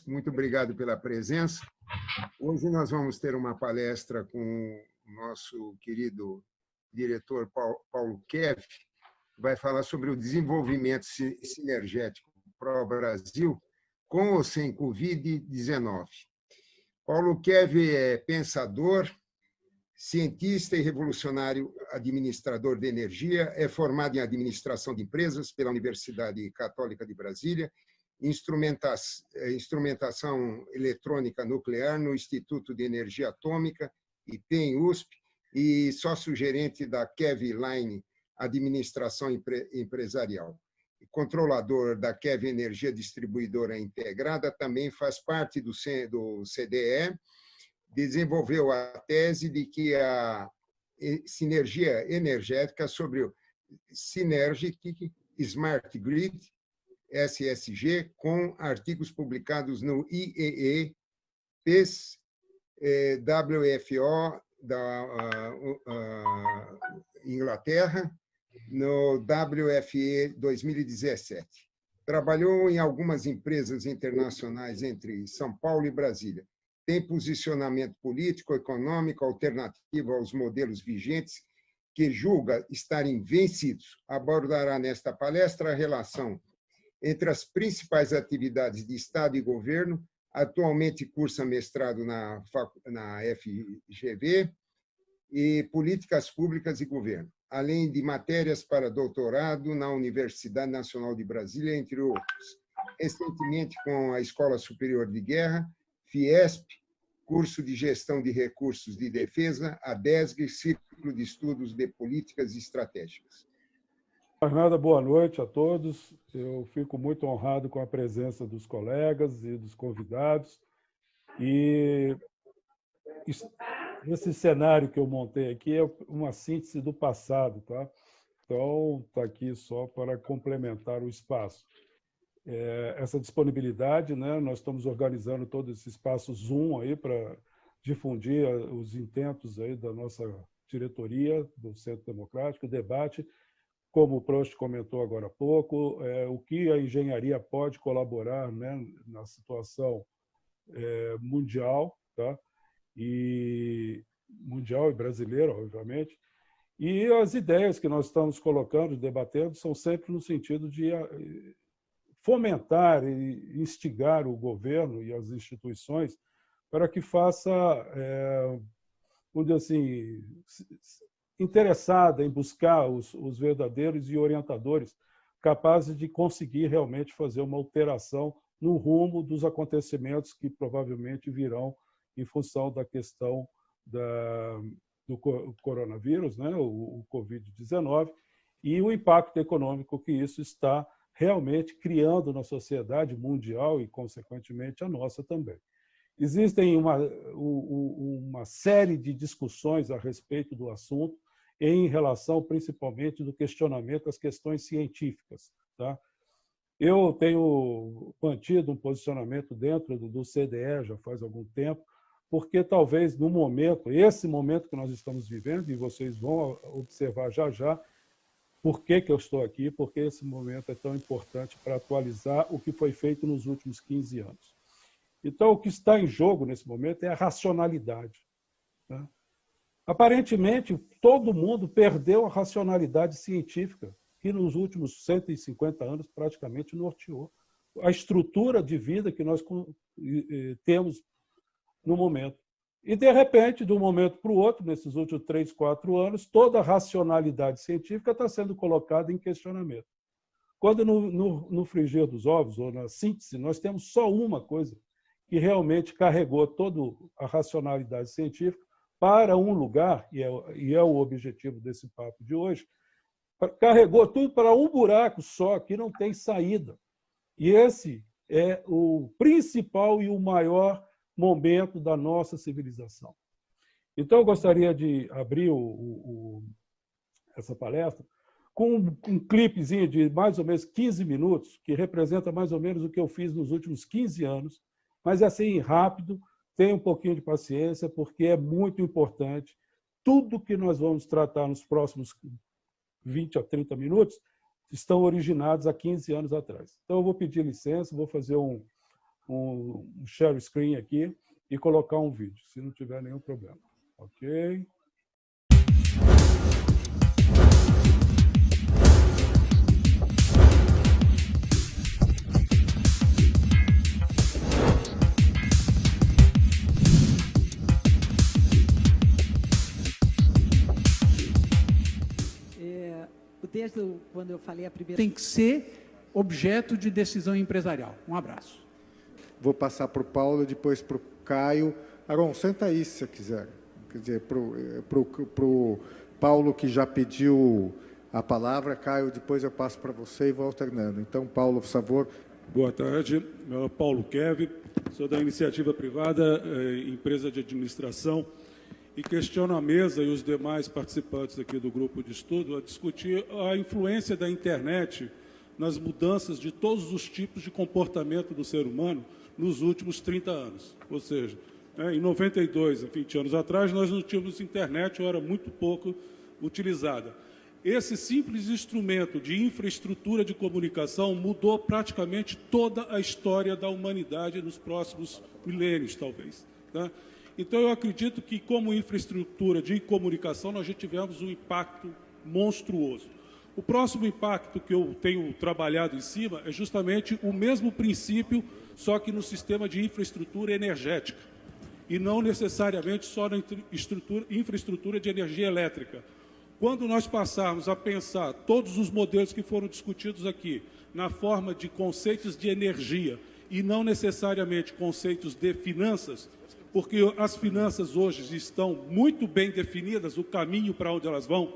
muito obrigado pela presença. Hoje nós vamos ter uma palestra com o nosso querido diretor Paulo Kev, que vai falar sobre o desenvolvimento sinergético para o Brasil, com ou sem Covid-19. Paulo Kev é pensador, cientista e revolucionário administrador de energia, é formado em administração de empresas pela Universidade Católica de Brasília, instrumentação eletrônica nuclear no Instituto de Energia Atômica, IPEM-USP, e sócio-gerente da KEV Line Administração Empresarial. Controlador da KEV Energia Distribuidora Integrada, também faz parte do CDE, desenvolveu a tese de que a sinergia energética sobre o Synergetic Smart Grid, SSG, com artigos publicados no IEE, PES, WFO da Inglaterra, no WFE 2017. Trabalhou em algumas empresas internacionais entre São Paulo e Brasília. Tem posicionamento político, econômico, alternativo aos modelos vigentes, que julga estarem vencidos. Abordará nesta palestra a relação entre as principais atividades de Estado e governo. Atualmente cursa mestrado na FGV e Políticas Públicas e Governo, além de matérias para doutorado na Universidade Nacional de Brasília, entre outros. Recentemente, com a Escola Superior de Guerra, Fiesp, curso de Gestão de Recursos de Defesa, a DESG, Círculo de Estudos de Políticas Estratégicas. Nada, boa noite a todos. Eu fico muito honrado com a presença dos colegas e dos convidados. E esse cenário que eu montei aqui é uma síntese do passado, tá? Então, está aqui só para complementar o espaço. Essa disponibilidade, né? Nós estamos organizando todo esse espaço Zoom aí para difundir os intentos aí da nossa diretoria do Centro Democrático, o debate. Como o Prost comentou agora há pouco, o que a engenharia pode colaborar, né, na situação mundial, tá? Mundial e brasileira, obviamente, e as ideias que nós estamos colocando, debatendo, são sempre no sentido de fomentar e instigar o governo e as instituições para que faça, vamos dizer assim, interessada em buscar os verdadeiros e orientadores capazes de conseguir realmente fazer uma alteração no rumo dos acontecimentos que provavelmente virão em função da questão do coronavírus, né, o Covid-19, e o impacto econômico que isso está realmente criando na sociedade mundial e, consequentemente, a nossa também. Existem uma série de discussões a respeito do assunto, em relação, principalmente, do questionamento às questões científicas, tá? Eu tenho mantido um posicionamento dentro do CDE já faz algum tempo, porque talvez no momento, esse momento que nós estamos vivendo, e vocês vão observar já já, por que eu estou aqui, porque esse momento é tão importante para atualizar o que foi feito nos últimos 15 anos. Então, o que está em jogo nesse momento é a racionalidade, tá? Aparentemente, todo mundo perdeu a racionalidade científica, que nos últimos 150 anos praticamente norteou a estrutura de vida que nós temos no momento. E, de repente, de um momento para o outro, nesses últimos 3, 4 anos, toda a racionalidade científica está sendo colocada em questionamento. Quando no frigir dos ovos, ou na síntese, nós temos só uma coisa que realmente carregou toda a racionalidade científica para um lugar, e é o objetivo desse papo de hoje, carregou tudo para um buraco só, que não tem saída. E esse é o principal e o maior momento da nossa civilização. Então, eu gostaria de abrir essa palestra com um clipezinho de mais ou menos 15 minutos, que representa mais ou menos o que eu fiz nos últimos 15 anos, mas assim, rápido. Tenha um pouquinho de paciência, porque é muito importante. Tudo que nós vamos tratar nos próximos 20 a 30 minutos estão originados há 15 anos atrás. Então, eu vou pedir licença, vou fazer um share screen aqui e colocar um vídeo, se não tiver nenhum problema. Ok? O texto, quando eu falei a primeira... Tem que ser objeto de decisão empresarial. Um abraço. Vou passar para o Paulo, depois para o Caio. Aron, senta aí se você quiser. Quer dizer, para o Paulo, que já pediu a palavra. Caio, depois eu passo para você e vou alternando. Então, Paulo, por favor. Boa tarde. Meu nome é Paulo Kev, sou da iniciativa privada, empresa de administração, e questiono a mesa e os demais participantes aqui do grupo de estudo a discutir a influência da internet nas mudanças de todos os tipos de comportamento do ser humano nos últimos 30 anos. Ou seja, em 92, 20 anos atrás, nós não tínhamos internet, ou era muito pouco utilizada. Esse simples instrumento de infraestrutura de comunicação mudou praticamente toda a história da humanidade nos próximos milênios, talvez. Tá? Então, eu acredito que, como infraestrutura de comunicação, nós já tivemos um impacto monstruoso. O próximo impacto que eu tenho trabalhado em cima é justamente o mesmo princípio, só que no sistema de infraestrutura energética, e não necessariamente só na infraestrutura de energia elétrica. Quando nós passarmos a pensar todos os modelos que foram discutidos aqui, na forma de conceitos de energia, e não necessariamente conceitos de finanças, porque as finanças hoje estão muito bem definidas, o caminho para onde elas vão,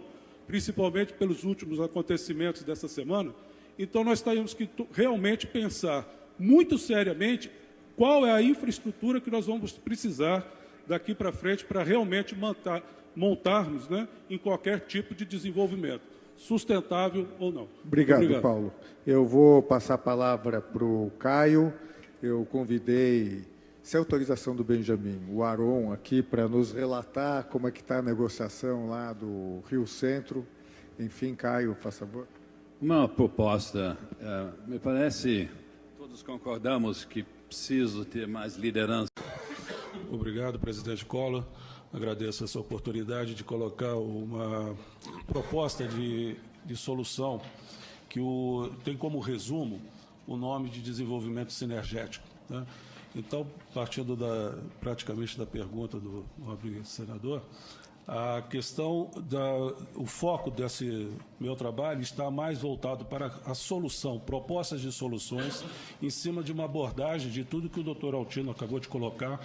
principalmente pelos últimos acontecimentos dessa semana. Então, nós temos que realmente pensar muito seriamente qual é a infraestrutura que nós vamos precisar daqui para frente para realmente montarmos, né, em qualquer tipo de desenvolvimento, sustentável ou não. Obrigado, Paulo. Eu vou passar a palavra para o Caio. Eu convidei, sem autorização do Benjamin, o Aron aqui para nos relatar como é que está a negociação lá do Rio Centro. Enfim, Caio, por favor. Uma proposta, me parece, todos concordamos que preciso ter mais liderança. Obrigado, presidente Collor. Agradeço essa oportunidade de colocar uma proposta de solução que tem como resumo o nome de desenvolvimento sinergético. Né? Então, partindo praticamente da pergunta do nobre senador, a questão o foco desse meu trabalho está mais voltado para a solução, propostas de soluções em cima de uma abordagem de tudo que o doutor Altino acabou de colocar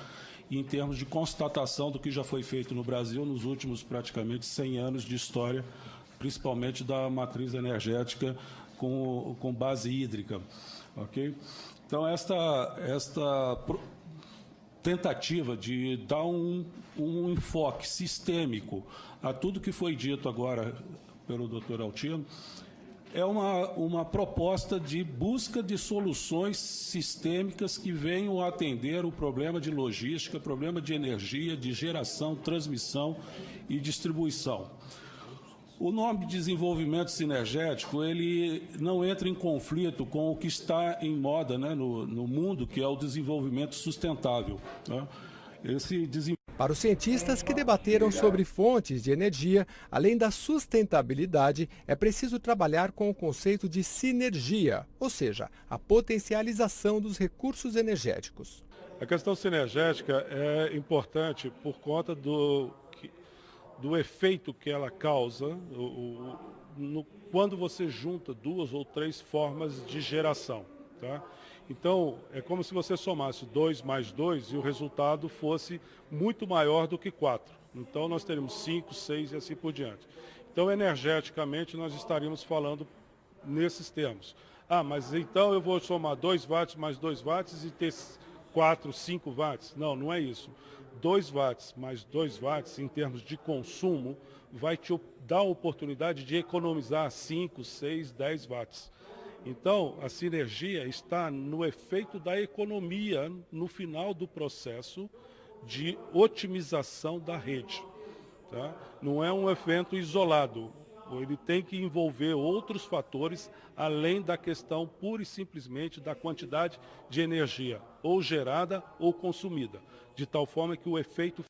em termos de constatação do que já foi feito no Brasil nos últimos praticamente 100 anos de história, principalmente da matriz energética com base hídrica. Okay? Então, esta tentativa de dar um enfoque sistêmico a tudo que foi dito agora pelo doutor Altino é uma proposta de busca de soluções sistêmicas que venham a atender o problema de logística, problema de energia, de geração, transmissão e distribuição. O nome de desenvolvimento sinergético, ele não entra em conflito com o que está em moda, né, no mundo, que é o desenvolvimento sustentável. Né? Para os cientistas que debateram sobre fontes de energia, além da sustentabilidade, é preciso trabalhar com o conceito de sinergia, ou seja, a potencialização dos recursos energéticos. A questão sinergética é importante por conta do efeito que ela causa quando você junta duas ou três formas de geração. Tá? Então, é como se você somasse 2 mais 2 e o resultado fosse muito maior do que 4. Então, nós teríamos 5, 6 e assim por diante. Então, energeticamente, nós estaríamos falando nesses termos. Mas então eu vou somar 2 watts mais 2 watts e ter 4, 5 watts. Não, não é isso. 2 watts mais 2 watts, em termos de consumo, vai te dar a oportunidade de economizar 5, 6, 10 watts. Então, a sinergia está no efeito da economia no final do processo de otimização da rede. Tá? Não é um evento isolado. ou ele tem que envolver outros fatores além da questão pura e simplesmente da quantidade de energia, ou gerada ou consumida, de tal forma que o efeito...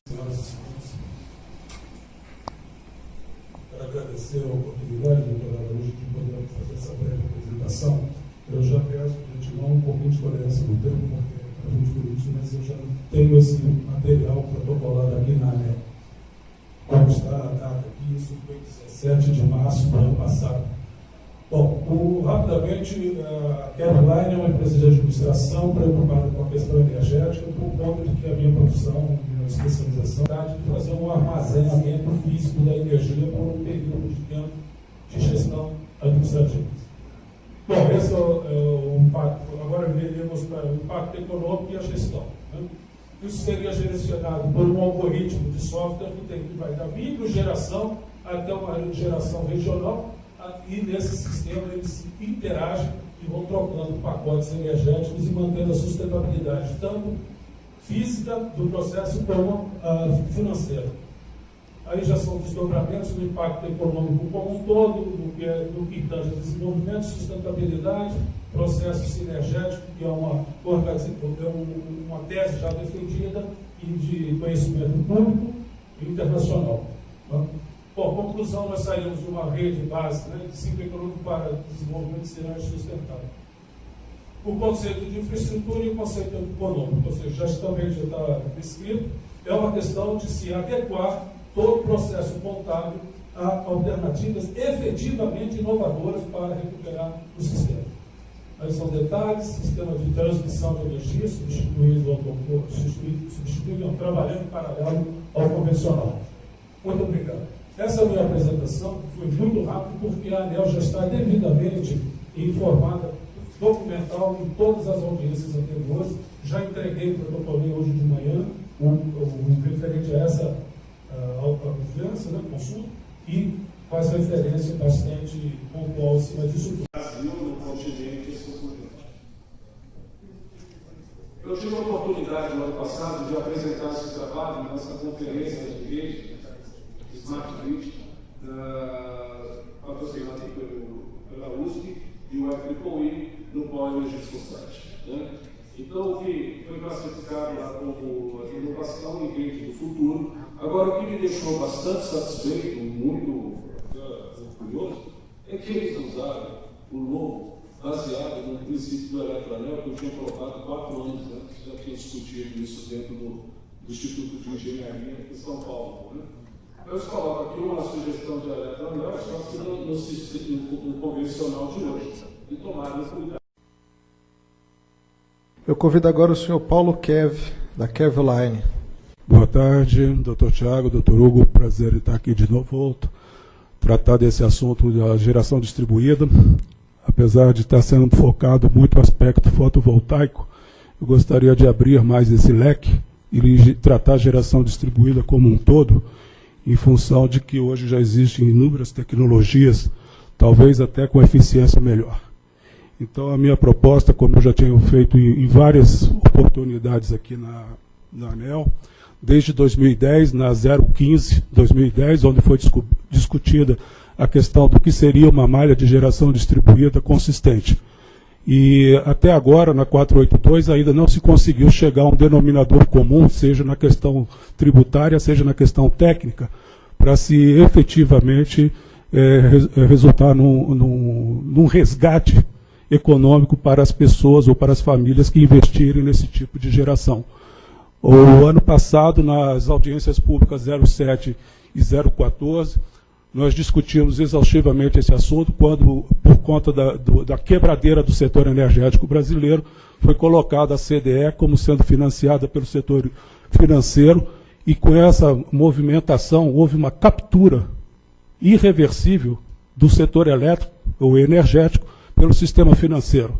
Quero agradecer a oportunidade, doutora Araújo, de poder fazer essa breve apresentação. Eu já peço de antemão um pouquinho de tolerância no tempo, porque é muito político, mas eu já tenho esse material protocolado aqui na ANEL. Como está a data aqui, isso foi 17 de março do ano passado. Bom, rapidamente, a Caroline é uma empresa de administração preocupada com a questão energética, por conta de que a minha profissão, minha especialização, é de fazer um armazenamento físico da energia por um período de tempo de gestão administrativa. Bom, esse é o impacto. Agora veremos para o impacto econômico e a gestão. Né? Isso seria gerenciado por um algoritmo de software que vai da microgeração até uma geração regional, e nesse sistema eles interagem e vão trocando pacotes energéticos e mantendo a sustentabilidade, tanto física do processo como financeira. Aí já são desdobramentos do impacto econômico como um todo, do que tange desenvolvimento, sustentabilidade, processo sinergético, que é uma tese já defendida e de conhecimento público e internacional. Bom, conclusão, nós saímos de uma rede base, né, de ciclo econômico para desenvolvimento de cidade sustentável. O conceito de infraestrutura e o conceito econômico, ou seja, também já está descrito, é uma questão de se adequar todo o processo contábil a alternativas efetivamente inovadoras para recuperar o sistema. Aí são detalhes: sistema de transmissão de energia, trabalhando em paralelo ao convencional. Muito obrigado. Essa é a minha apresentação, foi muito rápido, porque a ANEL já está devidamente informada, documental, em todas as audiências anteriores. Já entreguei o protocolo hoje de manhã, referente a essa audiência, né, consulta, e faz referência bastante pontual em cima disso tudo. Brasil, no continente, esse continente. Eu tive a oportunidade, no ano passado, de apresentar esse trabalho na nossa conferência de rede, Smart Grid, patrocinada pela USP e o IEEE no Polo Energy Society. Né? Então, o que foi classificado lá como a inovação em rede do futuro. Agora, o que me deixou bastante satisfeito, muito curioso, é que eles usaram o logo baseado no princípio do Eletranel, que eu tinha colocado 4 anos antes, já tinha discutido isso dentro do Instituto de Engenharia em São Paulo. Né? Eu coloco aqui uma sugestão de Eletranel, só que no convencional de hoje, e tomarem cuidado. Eu convido agora o senhor Paulo Kev, da Kevline. Boa tarde, doutor Tiago, doutor Hugo, prazer em estar aqui de novo. Vou tratar desse assunto da geração distribuída. Apesar de estar sendo focado muito no aspecto fotovoltaico, eu gostaria de abrir mais esse leque e tratar a geração distribuída como um todo, em função de que hoje já existem inúmeras tecnologias, talvez até com eficiência melhor. Então, a minha proposta, como eu já tenho feito em várias oportunidades aqui na ANEL, desde 2010, na 015 2010, onde foi discutida a questão do que seria uma malha de geração distribuída consistente. E até agora, na 482, ainda não se conseguiu chegar a um denominador comum, seja na questão tributária, seja na questão técnica, para se efetivamente resultar num resgate econômico para as pessoas ou para as famílias que investirem nesse tipo de geração. O ano passado, nas audiências públicas 07 e 014, nós discutimos exaustivamente esse assunto, quando, por conta da quebradeira do setor energético brasileiro, foi colocada a CDE como sendo financiada pelo setor financeiro, e com essa movimentação houve uma captura irreversível do setor elétrico ou energético pelo sistema financeiro.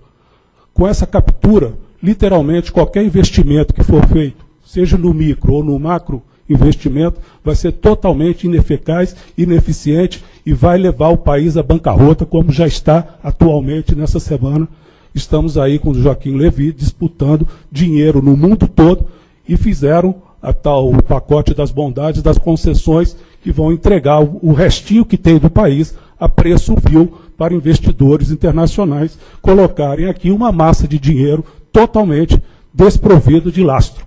Com essa captura, literalmente, qualquer investimento que for feito, seja no micro ou no macro investimento, vai ser totalmente ineficaz, ineficiente e vai levar o país à bancarrota, como já está atualmente nessa semana. Estamos aí com o Joaquim Levy disputando dinheiro no mundo todo e fizeram o pacote das bondades, das concessões, que vão entregar o restinho que tem do país a preço vil para investidores internacionais colocarem aqui uma massa de dinheiro totalmente desprovido de lastro.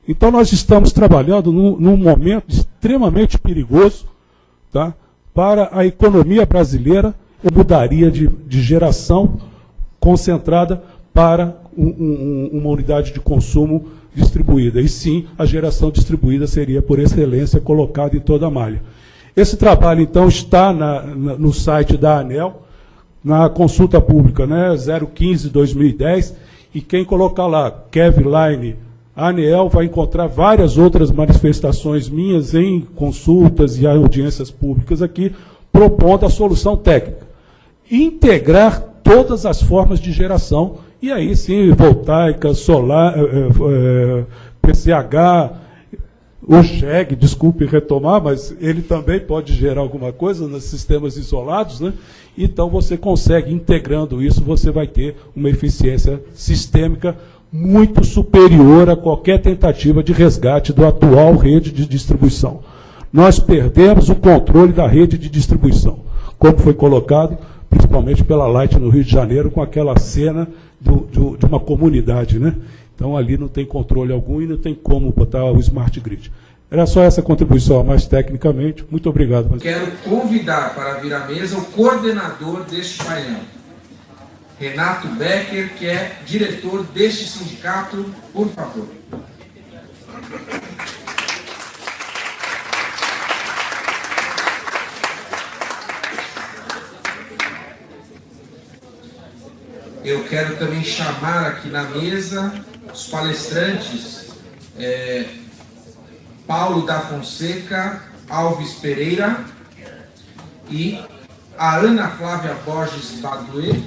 Então nós estamos trabalhando num momento extremamente perigoso, tá, para a economia brasileira. Eu mudaria de geração concentrada para uma unidade de consumo distribuída. E sim, a geração distribuída seria, por excelência, colocada em toda a malha. Esse trabalho, então, está no site da ANEEL, na consulta pública, né, 015-2010, e quem colocar lá, Kevline ANEEL, vai encontrar várias outras manifestações minhas em consultas e audiências públicas aqui, propondo a solução técnica. Integrar todas as formas de geração, e aí sim, voltaica, solar, PCH, o GEG, desculpe retomar, mas ele também pode gerar alguma coisa nos sistemas isolados, né? Então você consegue, integrando isso, você vai ter uma eficiência sistêmica muito superior a qualquer tentativa de resgate da atual rede de distribuição. Nós perdemos o controle da rede de distribuição, como foi colocado, principalmente pela Light no Rio de Janeiro, com aquela cena de uma comunidade, né? Então, ali não tem controle algum e não tem como botar o Smart Grid. Era só essa contribuição, mais tecnicamente. Muito obrigado. Quero convidar para vir à mesa o coordenador deste painel, Renato Becker, que é diretor deste sindicato, por favor. Eu quero também chamar aqui na mesa os palestrantes Paulo da Fonseca Alves Pereira e a Ana Flávia Borges Baduê.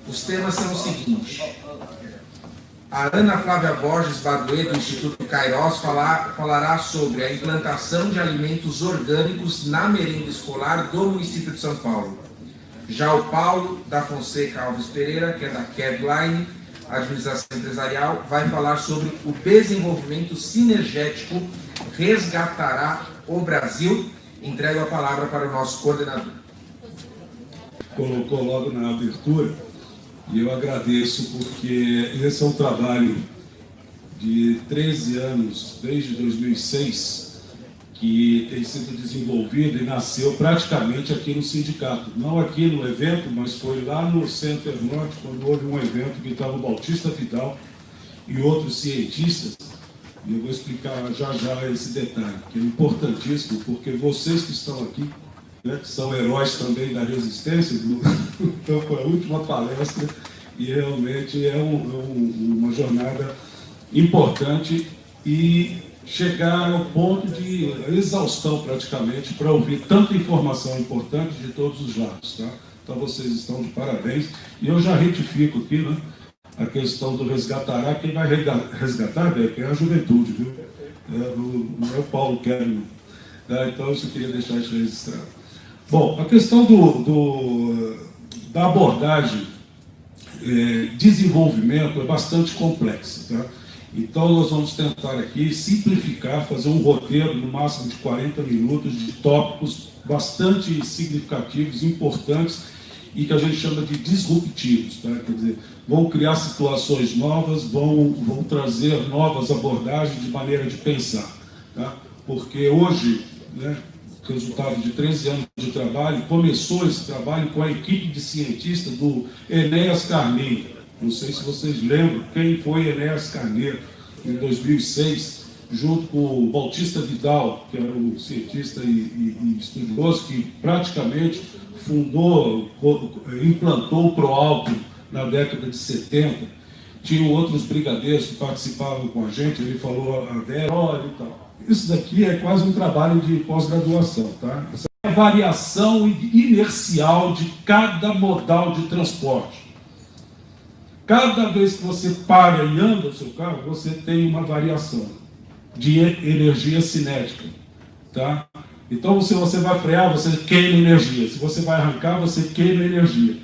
Os temas são os seguintes. A Ana Flávia Borges Baduê, do Instituto Kairos, falará sobre a implantação de alimentos orgânicos na merenda escolar do município de São Paulo. Já o Paulo da Fonseca Alves Pereira, que é da Kevline, Administração Empresarial, vai falar sobre o desenvolvimento sinergético resgatará o Brasil. Entrego a palavra para o nosso coordenador. Colocou logo na abertura. E eu agradeço porque esse é um trabalho de 13 anos, desde 2006, que tem sido desenvolvido e nasceu praticamente aqui no sindicato. Não aqui no evento, mas foi lá no Center Norte, quando houve um evento que estava o Bautista Vidal e outros cientistas. E eu vou explicar já esse detalhe, que é importantíssimo, porque vocês que estão aqui, né, que são heróis também da resistência, então foi a última palestra e realmente é uma jornada importante e chegar ao ponto de exaustão praticamente para ouvir tanta informação importante de todos os lados, tá? Então vocês estão de parabéns e eu já retifico aqui, né, a questão do resgatará. Quem vai resgatar, Beck, é a juventude, viu? Não é o Paulo Kevin, tá? Então eu só queria deixar isso registrado. Bom, a questão da abordagem desenvolvimento é bastante complexa, tá? Então nós vamos tentar aqui simplificar, fazer um roteiro no máximo de 40 minutos de tópicos bastante significativos, importantes e que a gente chama de disruptivos, tá? Quer dizer, vão criar situações novas, vão trazer novas abordagens de maneira de pensar, tá? Porque hoje, né, resultado de 13 anos de trabalho, começou esse trabalho com a equipe de cientistas do Enéas Carneiro. Não sei se vocês lembram quem foi Enéas Carneiro em 2006, junto com o Bautista Vidal, que era um cientista e estudioso que praticamente implantou o Proalto na década de 70. Tinham outros brigadeiros que participavam com a gente, ele falou a Débora e tal. Isso daqui é quase um trabalho de pós-graduação, tá? Essa é a variação inercial de cada modal de transporte. Cada vez que você para e anda o seu carro, você tem uma variação de energia cinética, tá? Então, se você vai frear, você queima energia. Se você vai arrancar, você queima energia.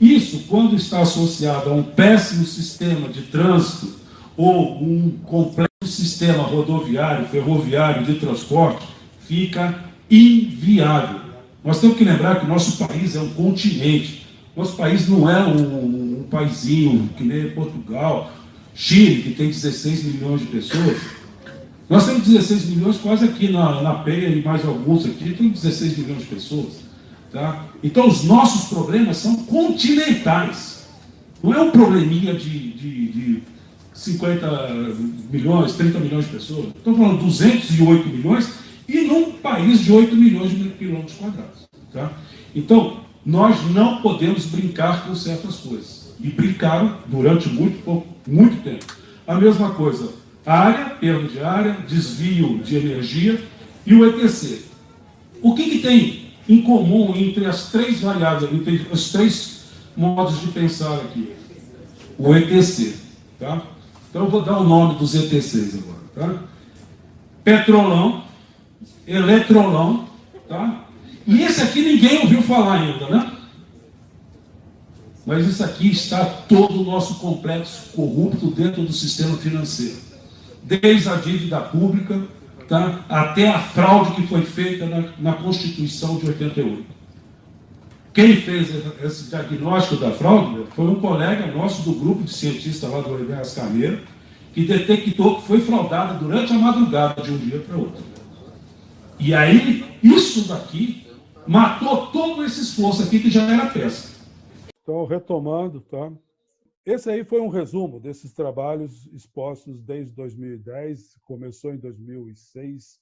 Isso, quando está associado a um péssimo sistema de trânsito ou um complexo sistema rodoviário, ferroviário de transporte, fica inviável. Nós temos que lembrar que o nosso país é um continente. Nosso país não é um paizinho que nem Portugal, Chile, que tem 16 milhões de pessoas. Nós temos 16 milhões quase aqui na Penha e mais alguns aqui, tem 16 milhões de pessoas. Tá? Então, os nossos problemas são continentais. Não é um probleminha de 50 milhões, 30 milhões de pessoas. Estou falando 208 milhões e num país de 8 milhões de quilômetros quadrados. Tá? Então, nós não podemos brincar com certas coisas. E brincaram durante muito tempo. A mesma coisa, área, perda de área, desvio de energia e o ETC. O que tem em comum entre as três variáveis, entre os três modos de pensar aqui? O ETC. Tá? Então, eu vou dar o nome dos ETCs agora. Tá? Petrolão, Eletrolão, tá? E esse aqui ninguém ouviu falar ainda, né? Mas isso aqui está todo o nosso complexo corrupto dentro do sistema financeiro. Desde a dívida pública, tá? Até a fraude que foi feita na Constituição de 88. Quem fez esse diagnóstico da fraude foi um colega nosso do grupo de cientistas lá do Enéas Carneiro, que detectou que foi fraudada durante a madrugada de um dia para outro. E aí, isso daqui matou todo esse esforço aqui que já era pesca. Então, retomando, tá? Esse aí foi um resumo desses trabalhos expostos desde 2010, começou em 2006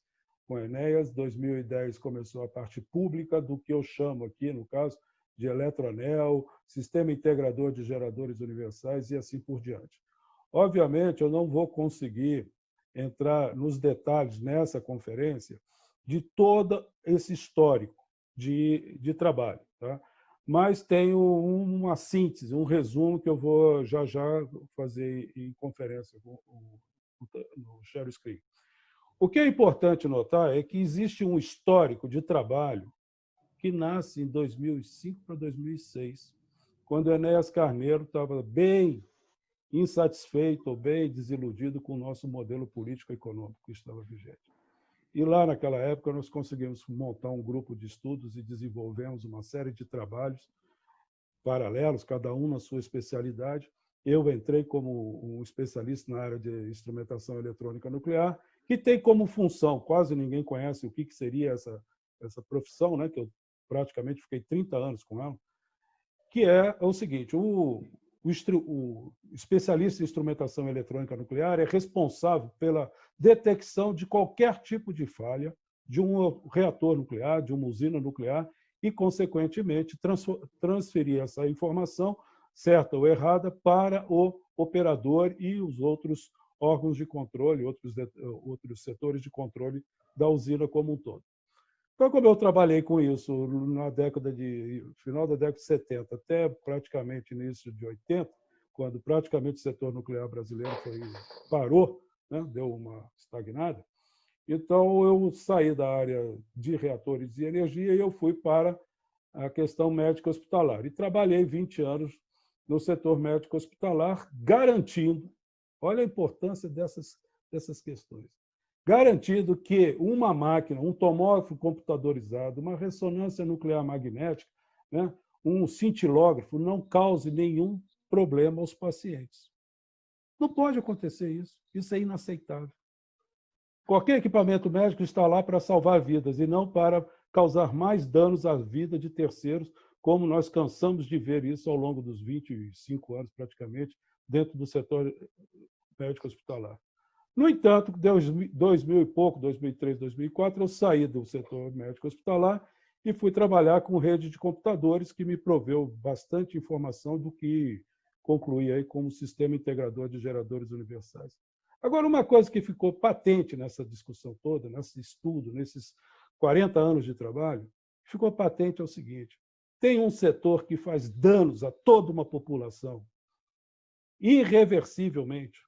com o Enéas, 2010 começou a parte pública do que eu chamo aqui, no caso, de Eletroanel, Sistema Integrador de Geradores Universais e assim por diante. Obviamente, eu não vou conseguir entrar nos detalhes nessa conferência de todo esse histórico de trabalho, tá? Mas tenho uma síntese, um resumo que eu vou já fazer em conferência no share screen. O que é importante notar é que existe um histórico de trabalho que nasce em 2005 para 2006, quando Enéas Carneiro estava bem insatisfeito ou bem desiludido com o nosso modelo político-econômico que estava vigente. E lá, naquela época, nós conseguimos montar um grupo de estudos e desenvolvemos uma série de trabalhos paralelos, cada um na sua especialidade. Eu entrei como um especialista na área de instrumentação eletrônica nuclear, que tem como função, quase ninguém conhece o que seria essa profissão, né, que eu praticamente fiquei 30 anos com ela, que é o seguinte: o especialista em instrumentação eletrônica nuclear é responsável pela detecção de qualquer tipo de falha de um reator nuclear, de uma usina nuclear, e, consequentemente, transferir essa informação, certa ou errada, para o operador e os outros órgãos de controle, outros setores de controle da usina como um todo. Então, como eu trabalhei com isso final da década de 70 até praticamente início de 80, quando praticamente o setor nuclear brasileiro parou, né, deu uma estagnada, então eu saí da área de reatores de energia e eu fui para a questão médica hospitalar. E trabalhei 20 anos no setor médico hospitalar, garantindo, olha a importância dessas questões, garantindo que uma máquina, um tomógrafo computadorizado, uma ressonância nuclear magnética, né, um cintilógrafo não cause nenhum problema aos pacientes. Não pode acontecer isso. Isso é inaceitável. Qualquer equipamento médico está lá para salvar vidas e não para causar mais danos à vida de terceiros, como nós cansamos de ver isso ao longo dos 25 anos, praticamente, dentro do setor médico hospitalar. No entanto, em 2000 e pouco, 2003, 2004, eu saí do setor médico hospitalar e fui trabalhar com rede de computadores, que me proveu bastante informação do que concluí aí como sistema integrador de geradores universais. Agora, uma coisa que ficou patente nessa discussão toda, nesse estudo, nesses 40 anos de trabalho, ficou patente é o seguinte: tem um setor que faz danos a toda uma população, irreversivelmente,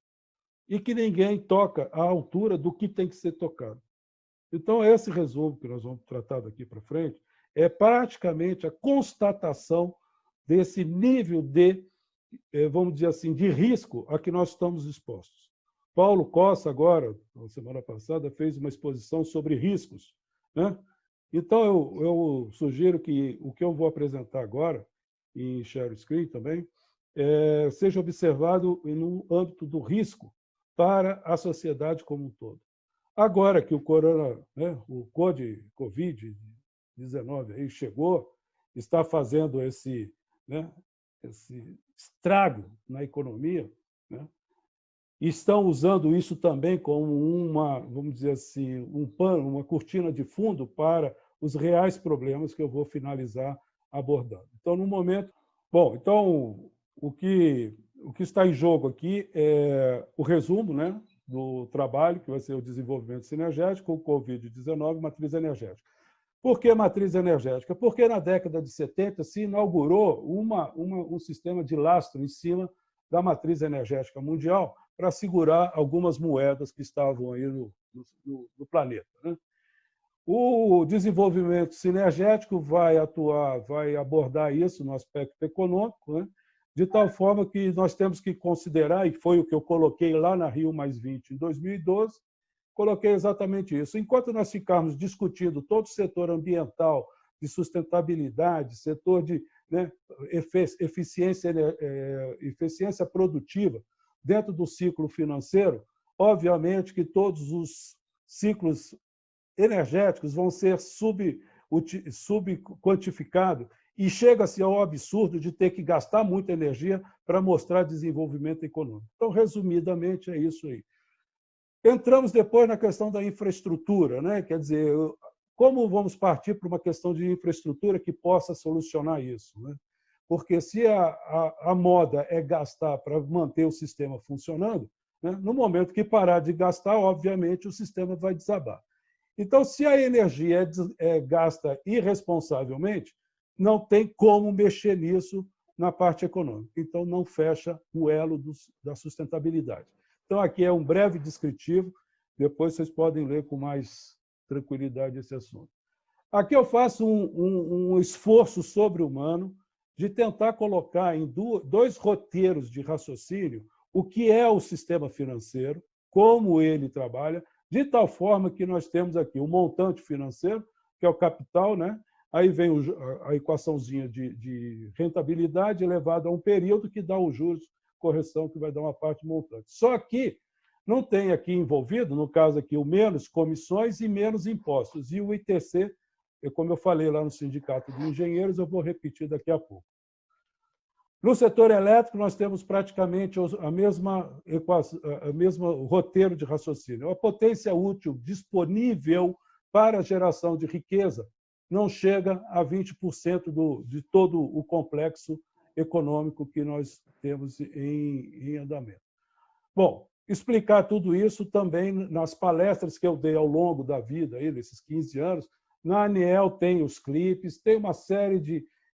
e que ninguém toca à altura do que tem que ser tocado. Então, esse resumo que nós vamos tratar daqui para frente é praticamente a constatação desse nível de, vamos dizer assim, de risco a que nós estamos expostos. Paulo Costa, agora, na semana passada, fez uma exposição sobre riscos né? Então, eu sugiro que o que eu vou apresentar agora, em share screen também, seja observado no âmbito do risco para a sociedade como um todo. Agora que o corona, né, o Covid-19 aí chegou, está fazendo esse estrago na economia, né? E estão usando isso também como vamos dizer assim, um pano, uma cortina de fundo para os reais problemas que eu vou finalizar abordando. Então, no momento... Bom, então, o que está em jogo aqui é o resumo, né, do trabalho, que vai ser o desenvolvimento sinergético, o Covid-19, matriz energética. Por que matriz energética? Porque na década de 70 se inaugurou um sistema de lastro em cima da matriz energética mundial para segurar algumas moedas que estavam aí no planeta, né? O desenvolvimento sinergético vai abordar isso no aspecto econômico, né? De tal forma que nós temos que considerar, e foi o que eu coloquei lá na Rio+20 em 2012, coloquei exatamente isso. Enquanto nós ficarmos discutindo todo o setor ambiental, de sustentabilidade, setor de, né, eficiência produtiva dentro do ciclo financeiro, obviamente que todos os ciclos energéticos vão ser subquantificados e chega-se ao absurdo de ter que gastar muita energia para mostrar desenvolvimento econômico. Então, resumidamente, é isso aí. Entramos depois na questão da infraestrutura, né? Quer dizer, como vamos partir para uma questão de infraestrutura que possa solucionar isso, né? Porque se a moda é gastar para manter o sistema funcionando, né? No momento que parar de gastar, obviamente, o sistema vai desabar. Então, se a energia é gasta irresponsavelmente, não tem como mexer nisso na parte econômica. Então, não fecha o elo da sustentabilidade. Então, aqui é um breve descritivo, depois vocês podem ler com mais tranquilidade esse assunto. Aqui eu faço um esforço sobre-humano de tentar colocar em dois roteiros de raciocínio o que é o sistema financeiro, como ele trabalha, de tal forma que nós temos aqui o montante financeiro, que é o capital, né? Aí vem a equaçãozinha de rentabilidade elevada a um período que dá os juros, correção, que vai dar uma parte montante. Só que não tem aqui envolvido, no caso aqui, o menos comissões e menos impostos. E o ITC, como eu falei lá no Sindicato de Engenheiros, eu vou repetir daqui a pouco. No setor elétrico, nós temos praticamente a mesma roteiro de raciocínio. A potência útil disponível para a geração de riqueza não chega a 20% de todo o complexo econômico que nós temos em andamento. Bom, explicar tudo isso também nas palestras que eu dei ao longo da vida, aí, nesses 15 anos. Na ANEEL tem os clipes, tem uma série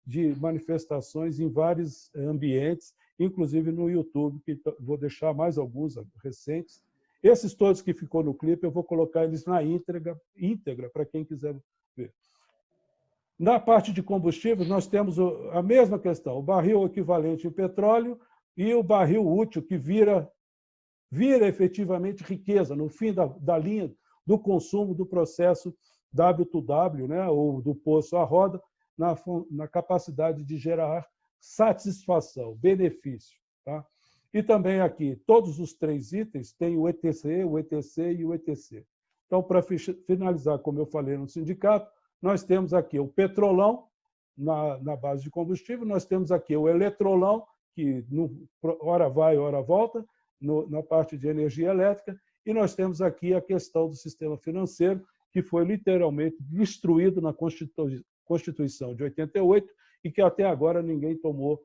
de manifestações em vários ambientes, inclusive no YouTube, que vou deixar mais alguns recentes. Esses todos que ficou no clipe, eu vou colocar eles na íntegra para quem quiser ver. Na parte de combustíveis, nós temos a mesma questão, o barril equivalente em petróleo e o barril útil, que vira efetivamente riqueza, no fim da linha do consumo do processo W2W, né, ou do poço à roda, na capacidade de gerar satisfação, benefício. Tá? E também aqui, todos os três itens têm o ETC, o ETC e o ETC. Então, para finalizar, como eu falei no sindicato, nós temos aqui o petrolão, na base de combustível, nós temos aqui o eletrolão, que hora vai, hora volta, na parte de energia elétrica, e nós temos aqui a questão do sistema financeiro, que foi literalmente destruído na Constituição de 88 e que até agora ninguém tomou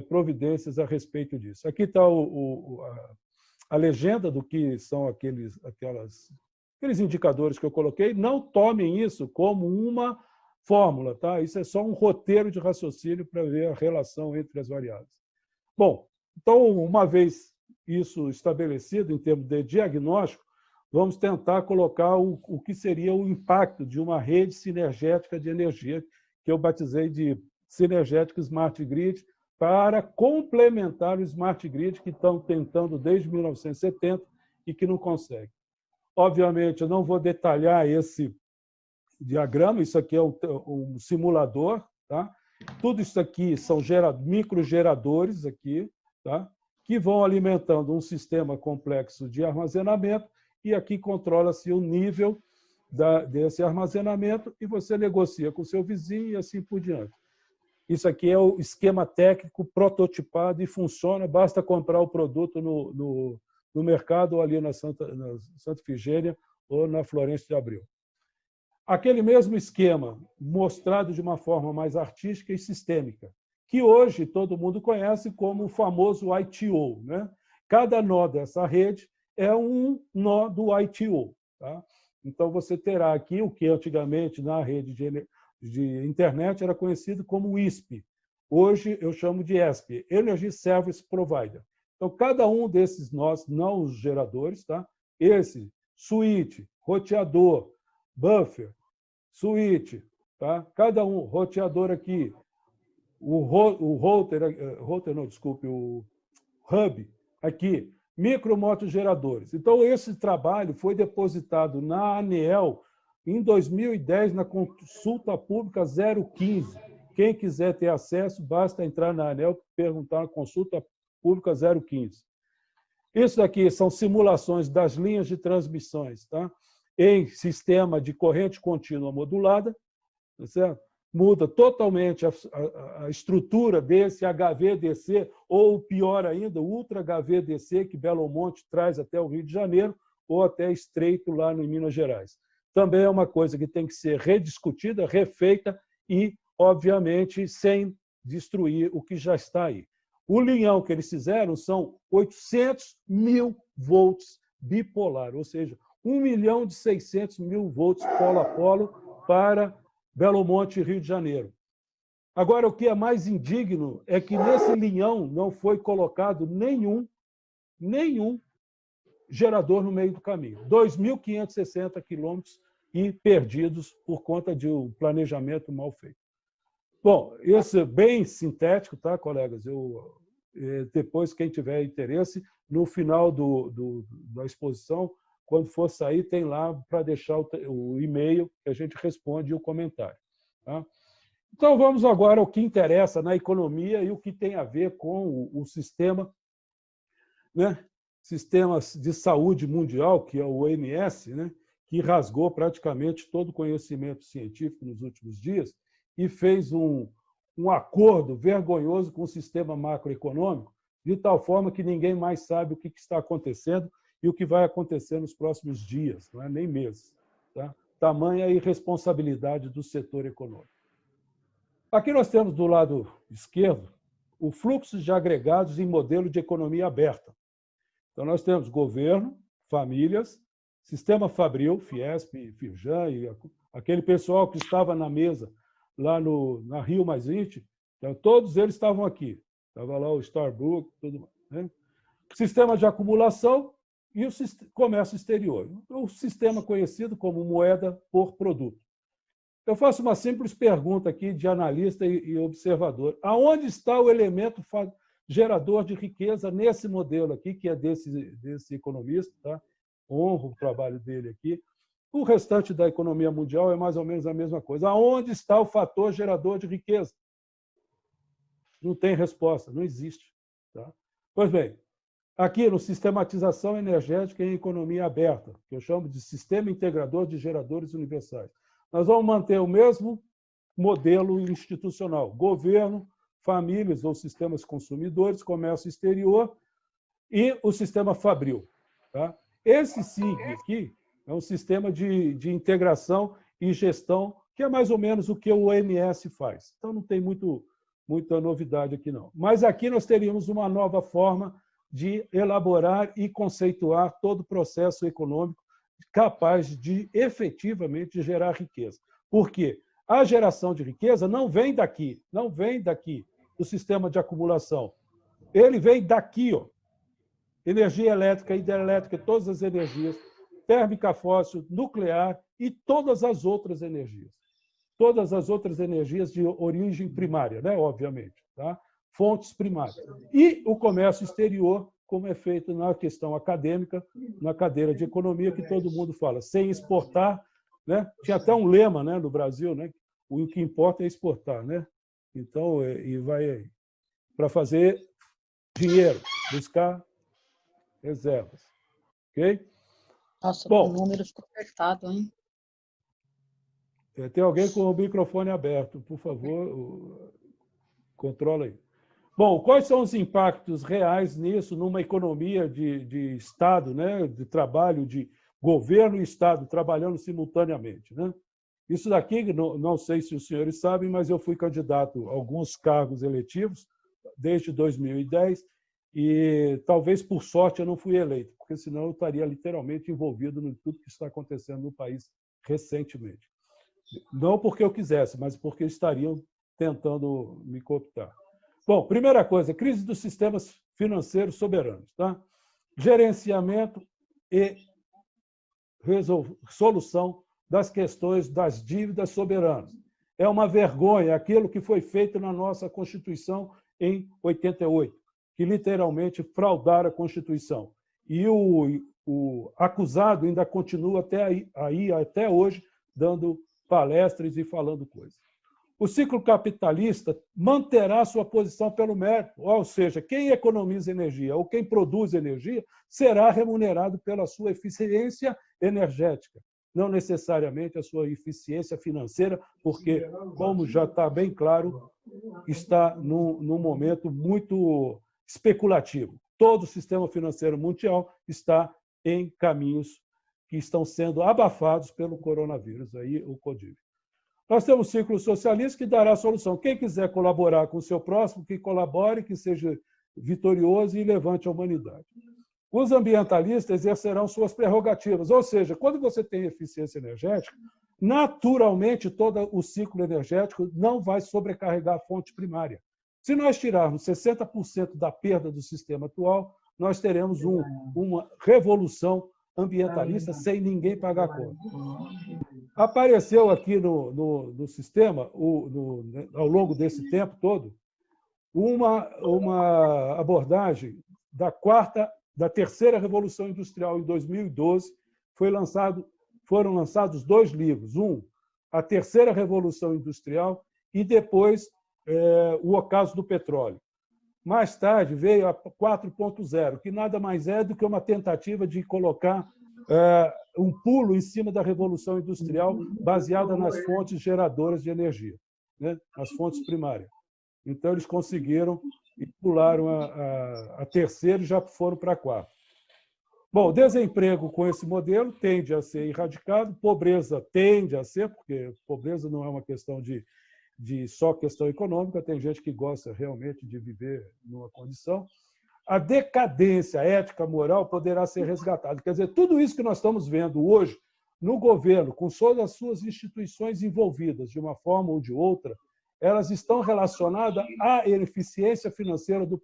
providências a respeito disso. Aqui está a legenda do que são aqueles indicadores que eu coloquei. Não tomem isso como uma fórmula, tá? Isso é só um roteiro de raciocínio para ver a relação entre as variáveis. Bom, então, uma vez isso estabelecido em termos de diagnóstico, vamos tentar colocar o que seria o impacto de uma rede sinergética de energia, que eu batizei de Sinergético Smart Grid, para complementar o Smart Grid que estão tentando desde 1970 e que não conseguem. Obviamente, eu não vou detalhar diagrama, isso aqui é um simulador, tá? Tudo isso aqui são microgeradores aqui, tá? Que vão alimentando um sistema complexo de armazenamento, e aqui controla-se o nível desse armazenamento e você negocia com o seu vizinho e assim por diante. Isso aqui é o esquema técnico prototipado e funciona, basta comprar o produto no mercado ou ali na Santa Efigênia ou na Florêncio de Abreu. Aquele mesmo esquema mostrado de uma forma mais artística e sistêmica, que hoje todo mundo conhece como o famoso ITO, né? Cada nó dessa rede é um nó do ITO. Tá? Então, você terá aqui o que antigamente na rede de internet era conhecido como ISP. Hoje eu chamo de ESP, Energy Service Provider. Então, cada um desses nós, não os geradores, tá? Esse, switch, roteador, buffer, switch, tá? Cada um, roteador aqui, o hub aqui, micromotogeradores. Então, esse trabalho foi depositado na ANEEL em 2010, na consulta pública 015. Quem quiser ter acesso, basta entrar na ANEEL e perguntar na consulta pública 015. Isso aqui são simulações das linhas de transmissões, tá? Em sistema de corrente contínua modulada, tá certo? Muda totalmente a estrutura desse HVDC, ou pior ainda, o Ultra HVDC, que Belo Monte traz até o Rio de Janeiro, ou até Estreito, lá em Minas Gerais. Também é uma coisa que tem que ser rediscutida, refeita e, obviamente, sem destruir o que já está aí. O linhão que eles fizeram são 800 mil volts bipolar, ou seja, 1.600.000 volts polo a polo para Belo Monte e Rio de Janeiro. Agora, o que é mais indigno é que nesse linhão não foi colocado nenhum gerador no meio do caminho. 2.560 quilômetros e perdidos por conta de um planejamento mal feito. Bom, isso é bem sintético, tá, colegas? Depois, quem tiver interesse, no final da exposição, quando for sair, tem lá para deixar o e-mail que a gente responde e o comentário. Tá? Então, vamos agora ao que interessa na economia e o que tem a ver com o sistema, né? Sistema de Saúde Mundial, que é o OMS, né? Que rasgou praticamente todo o conhecimento científico nos últimos dias e fez um acordo vergonhoso com o sistema macroeconômico, de tal forma que ninguém mais sabe o que está acontecendo e o que vai acontecer nos próximos dias, não é nem meses. Tá? Tamanha a irresponsabilidade do setor econômico. Aqui nós temos do lado esquerdo o fluxo de agregados em modelo de economia aberta. Então, nós temos governo, famílias, sistema Fabril, Fiesp, Firjan, e aquele pessoal que estava na mesa lá na Rio +20, então, todos eles estavam aqui. Estava lá o Starbucks, tudo mais. Né? Sistema de acumulação e o comércio exterior. O sistema conhecido como moeda por produto. Eu faço uma simples pergunta aqui de analista e observador. Aonde está o elemento gerador de riqueza nesse modelo aqui, que é desse economista, tá? Honro o trabalho dele aqui. O restante da economia mundial é mais ou menos a mesma coisa. Aonde está o fator gerador de riqueza? Não tem resposta, não existe. Tá? Pois bem, aqui no Sistematização Energética em Economia Aberta, que eu chamo de Sistema Integrador de Geradores Universais, nós vamos manter o mesmo modelo institucional. Governo, famílias ou sistemas consumidores, comércio exterior e o sistema Fabril. Tá? Esse SIG aqui é um sistema de integração e gestão que é mais ou menos o que o OMS faz. Então, não tem muita novidade aqui, não. Mas aqui nós teríamos uma nova forma de elaborar e conceituar todo o processo econômico capaz de efetivamente gerar riqueza. Por quê? A geração de riqueza não vem daqui, do sistema de acumulação. Ele vem daqui, ó. Energia elétrica, hidrelétrica, todas as energias, térmica fóssil, nuclear e todas as outras energias. Todas as outras energias de origem primária, né? Obviamente. Tá? Fontes primárias. E o comércio exterior, como é feito na questão acadêmica, na cadeira de economia, que todo mundo fala. Sem exportar, né? Tinha até um lema, né, no Brasil, né? O que importa é exportar, né? Então, e vai para fazer dinheiro, buscar reservas. Ok? Nossa, bom, o número ficou apertado, hein? Tem alguém com o microfone aberto, por favor, controla aí. Bom, quais são os impactos reais nisso, numa economia de Estado, né? De trabalho, de governo e Estado trabalhando simultaneamente, né? Isso daqui, não sei se os senhores sabem, mas eu fui candidato a alguns cargos eletivos desde 2010 e talvez por sorte eu não fui eleito, porque senão eu estaria literalmente envolvido em tudo que está acontecendo no país recentemente. Não porque eu quisesse, mas porque estariam tentando me cooptar. Bom, primeira coisa, crise dos sistemas financeiros soberanos, tá? Gerenciamento e solução das questões das dívidas soberanas. É uma vergonha aquilo que foi feito na nossa Constituição em 88, que literalmente fraudaram a Constituição. E o acusado ainda continua até hoje dando palestras e falando coisas. O ciclo capitalista manterá sua posição pelo mérito, ou seja, quem economiza energia ou quem produz energia será remunerado pela sua eficiência energética, não necessariamente a sua eficiência financeira, porque, como já está bem claro, está num momento muito especulativo. Todo o sistema financeiro mundial está em caminhos que estão sendo abafados pelo coronavírus, aí o Covid. Nós temos o ciclo socialista que dará a solução. Quem quiser colaborar com o seu próximo, que colabore, que seja vitorioso e levante a humanidade. Os ambientalistas exercerão suas prerrogativas, ou seja, quando você tem eficiência energética, naturalmente todo o ciclo energético não vai sobrecarregar a fonte primária. Se nós tirarmos 60% da perda do sistema atual, nós teremos uma revolução ambientalista sem ninguém pagar conta. Apareceu aqui no sistema, ao longo desse tempo todo, uma abordagem da terceira Revolução Industrial, em 2012, foram lançados 2 livros. A Terceira Revolução Industrial e depois o Ocaso do Petróleo. Mais tarde veio a 4.0, que nada mais é do que uma tentativa de colocar um pulo em cima da Revolução Industrial baseada nas fontes geradoras de energia, né? As fontes primárias. Então, eles conseguiram e pularam a terceira e já foram para a 4. Bom, desemprego com esse modelo tende a ser erradicado, pobreza tende a ser, porque pobreza não é uma questão de só questão econômica, tem gente que gosta realmente de viver numa condição. A decadência ética, moral, poderá ser resgatada. Quer dizer, tudo isso que nós estamos vendo hoje no governo, com todas as suas instituições envolvidas, de uma forma ou de outra, elas estão relacionadas à eficiência financeira do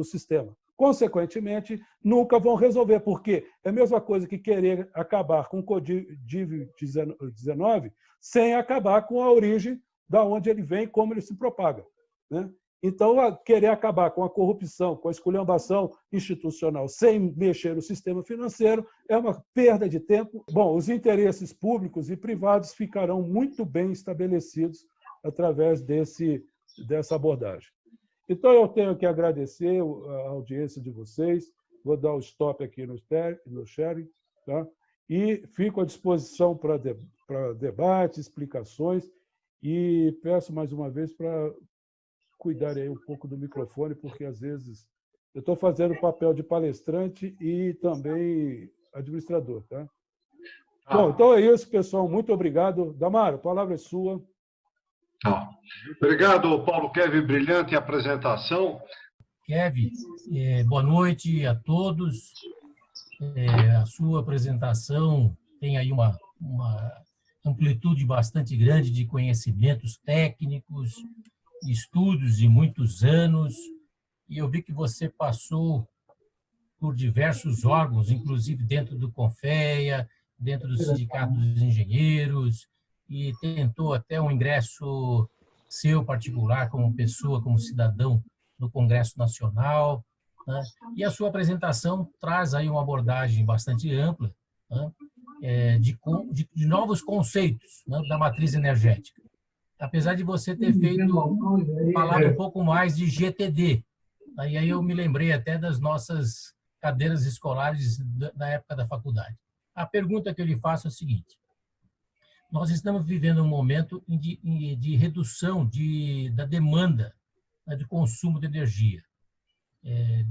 sistema. Consequentemente, nunca vão resolver, porque é a mesma coisa que querer acabar com o Covid-19 sem acabar com a origem da onde ele vem e como ele se propaga, né? Então, querer acabar com a corrupção, com a esculhambação institucional sem mexer no sistema financeiro é uma perda de tempo. Bom, os interesses públicos e privados ficarão muito bem estabelecidos através dessa abordagem. Então, eu tenho que agradecer a audiência de vocês. Vou dar o stop aqui no sharing, tá? E fico à disposição para debate, explicações, e peço mais uma vez para cuidar aí um pouco do microfone, porque às vezes eu estou fazendo o papel de palestrante e também administrador, tá? Bom, então é isso, pessoal. Muito obrigado. Damaro, a palavra é sua. Obrigado, Paulo Kevin, brilhante apresentação. Kevin, boa noite a todos. A sua apresentação tem aí uma amplitude bastante grande de conhecimentos técnicos, estudos de muitos anos, e eu vi que você passou por diversos órgãos, inclusive dentro do CONFEA, dentro do Sindicato dos Engenheiros, e tentou até um ingresso seu particular como pessoa, como cidadão no Congresso Nacional, né? E a sua apresentação traz aí uma abordagem bastante ampla, né? de novos conceitos, né, da matriz energética. Apesar de você ter falado um pouco mais de GTD. Aí eu me lembrei até das nossas cadeiras escolares da época da faculdade. A pergunta que eu lhe faço é a seguinte: nós estamos vivendo um momento de redução da demanda, né, de consumo de energia,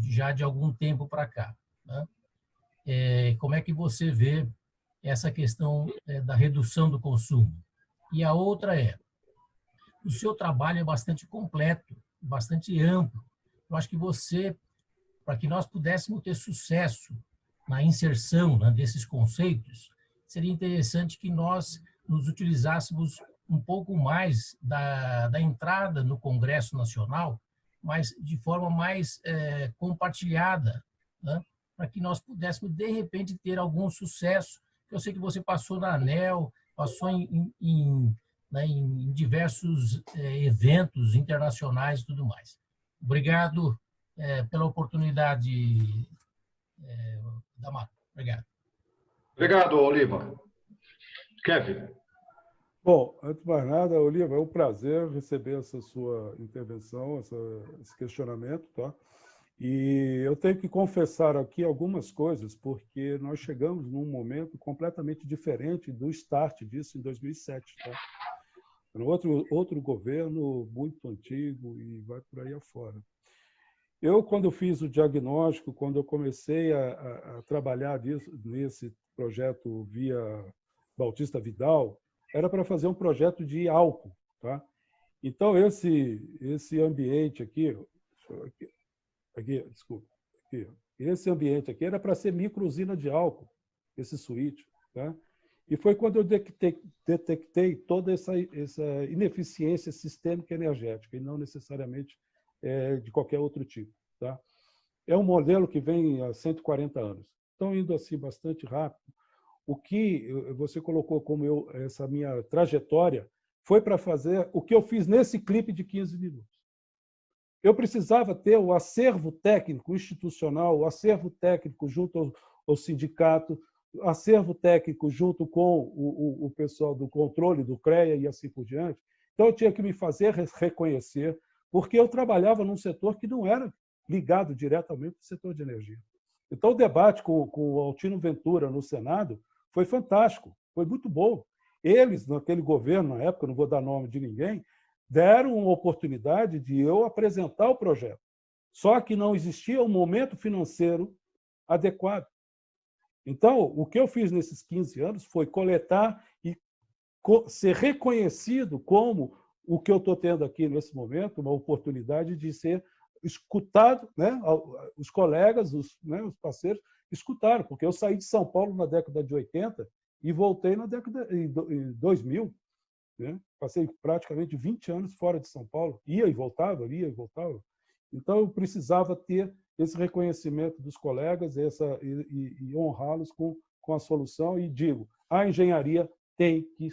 já de algum tempo para cá, né? Como é que você vê essa questão da redução do consumo? E a outra o seu trabalho é bastante completo, bastante amplo. Eu acho que para que nós pudéssemos ter sucesso na inserção, né, desses conceitos, seria interessante que nós nos utilizássemos um pouco mais da entrada no Congresso Nacional, mas de forma mais compartilhada, né, para que nós pudéssemos, de repente, ter algum sucesso. Eu sei que você passou na ANEEL, passou em diversos eventos internacionais e tudo mais. Obrigado pela oportunidade, Damato. Obrigado. Obrigado, Oliva. Kevin. Bom, antes de mais nada, Oliva, é um prazer receber essa sua intervenção, esse questionamento, tá? E eu tenho que confessar aqui algumas coisas, porque nós chegamos num momento completamente diferente do start disso em 2007, tá? Era outro governo muito antigo e vai por aí afora. Eu, quando fiz o diagnóstico, quando eu comecei a trabalhar nesse projeto via Bautista Vidal, era para fazer um projeto de álcool, tá? Então, esse ambiente aqui, desculpa, esse ambiente aqui era para ser micro-usina de álcool, esse suíte, tá? E foi quando eu detectei toda essa ineficiência sistêmica energética, e não necessariamente de qualquer outro tipo, tá? É um modelo que vem há 140 anos. Então, indo assim bastante rápido, o que você colocou como essa minha trajetória foi para fazer o que eu fiz nesse clipe de 15 minutos. Eu precisava ter o acervo técnico institucional, o acervo técnico junto ao sindicato, acervo técnico junto com o pessoal do controle, do CREA e assim por diante. Então, eu tinha que me fazer reconhecer, porque eu trabalhava num setor que não era ligado diretamente ao setor de energia. Então, o debate com o Altino Ventura no Senado foi fantástico, foi muito bom. Eles, naquele governo, na época, não vou dar nome de ninguém, deram uma oportunidade de eu apresentar o projeto. Só que não existia um momento financeiro adequado. Então, o que eu fiz nesses 15 anos foi coletar e ser reconhecido como o que eu estou tendo aqui nesse momento, uma oportunidade de ser escutado, né? Os colegas, os parceiros, escutaram, porque eu saí de São Paulo na década de 80 e voltei na década de 2000. Né? Passei praticamente 20 anos fora de São Paulo, ia e voltava. Então, eu precisava ter esse reconhecimento dos colegas e honrá-los com a solução. E digo, a engenharia tem que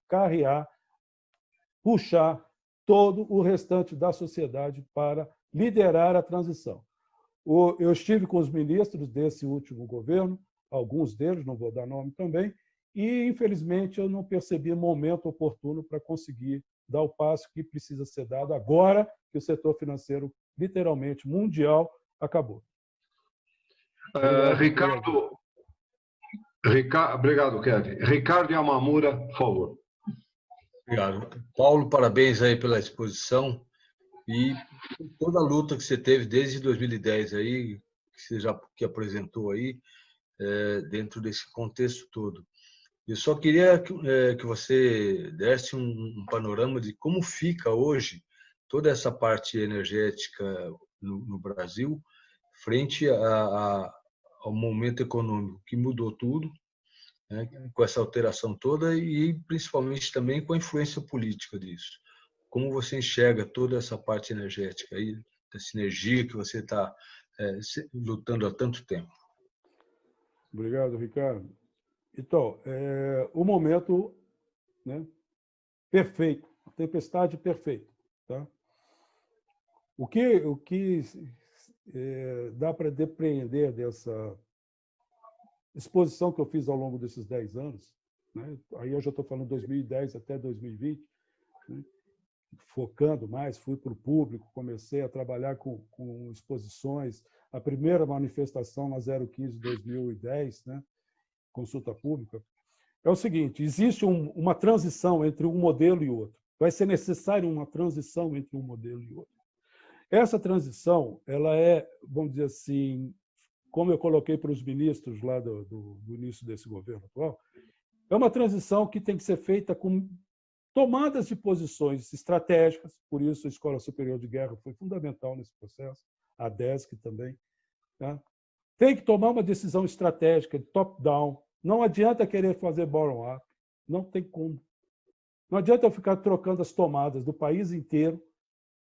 carrear, puxar todo o restante da sociedade para liderar a transição. Eu estive com os ministros desse último governo, alguns deles, não vou dar nome também, e, infelizmente, eu não percebi momento oportuno para conseguir dar o passo que precisa ser dado agora que o setor financeiro, literalmente mundial, acabou. Obrigado, Kevin. Ricardo Yamamura, por favor. Obrigado. Paulo, parabéns aí pela exposição e toda a luta que você teve desde 2010 aí, que você já apresentou aí, dentro desse contexto todo. Eu só queria que você desse um panorama de como fica hoje toda essa parte energética no Brasil frente ao momento econômico que mudou tudo, né, com essa alteração toda e principalmente também com a influência política disso. Como você enxerga toda essa parte energética aí, da sinergia que você está lutando há tanto tempo? Obrigado, Ricardo. Então, o momento, né, perfeito, a tempestade perfeita. Tá? O que dá para depreender exposição que eu fiz ao longo desses 10 anos, né? Aí eu já estou falando 2010 até 2020, né? Focando mais, fui para o público, comecei a trabalhar com exposições, a primeira manifestação na 015 de 2010, né? Consulta pública. É o seguinte, existe uma transição entre um modelo e outro. Vai ser necessário uma transição entre um modelo e outro. Essa transição, ela é, vamos dizer assim, como eu coloquei para os ministros lá do início desse governo atual, é uma transição que tem que ser feita com tomadas de posições estratégicas, por isso a Escola Superior de Guerra foi fundamental nesse processo, a DESC também. Tá? Tem que tomar uma decisão estratégica, top-down. Não adianta querer fazer bottom-up, não tem como. Não adianta eu ficar trocando as tomadas do país inteiro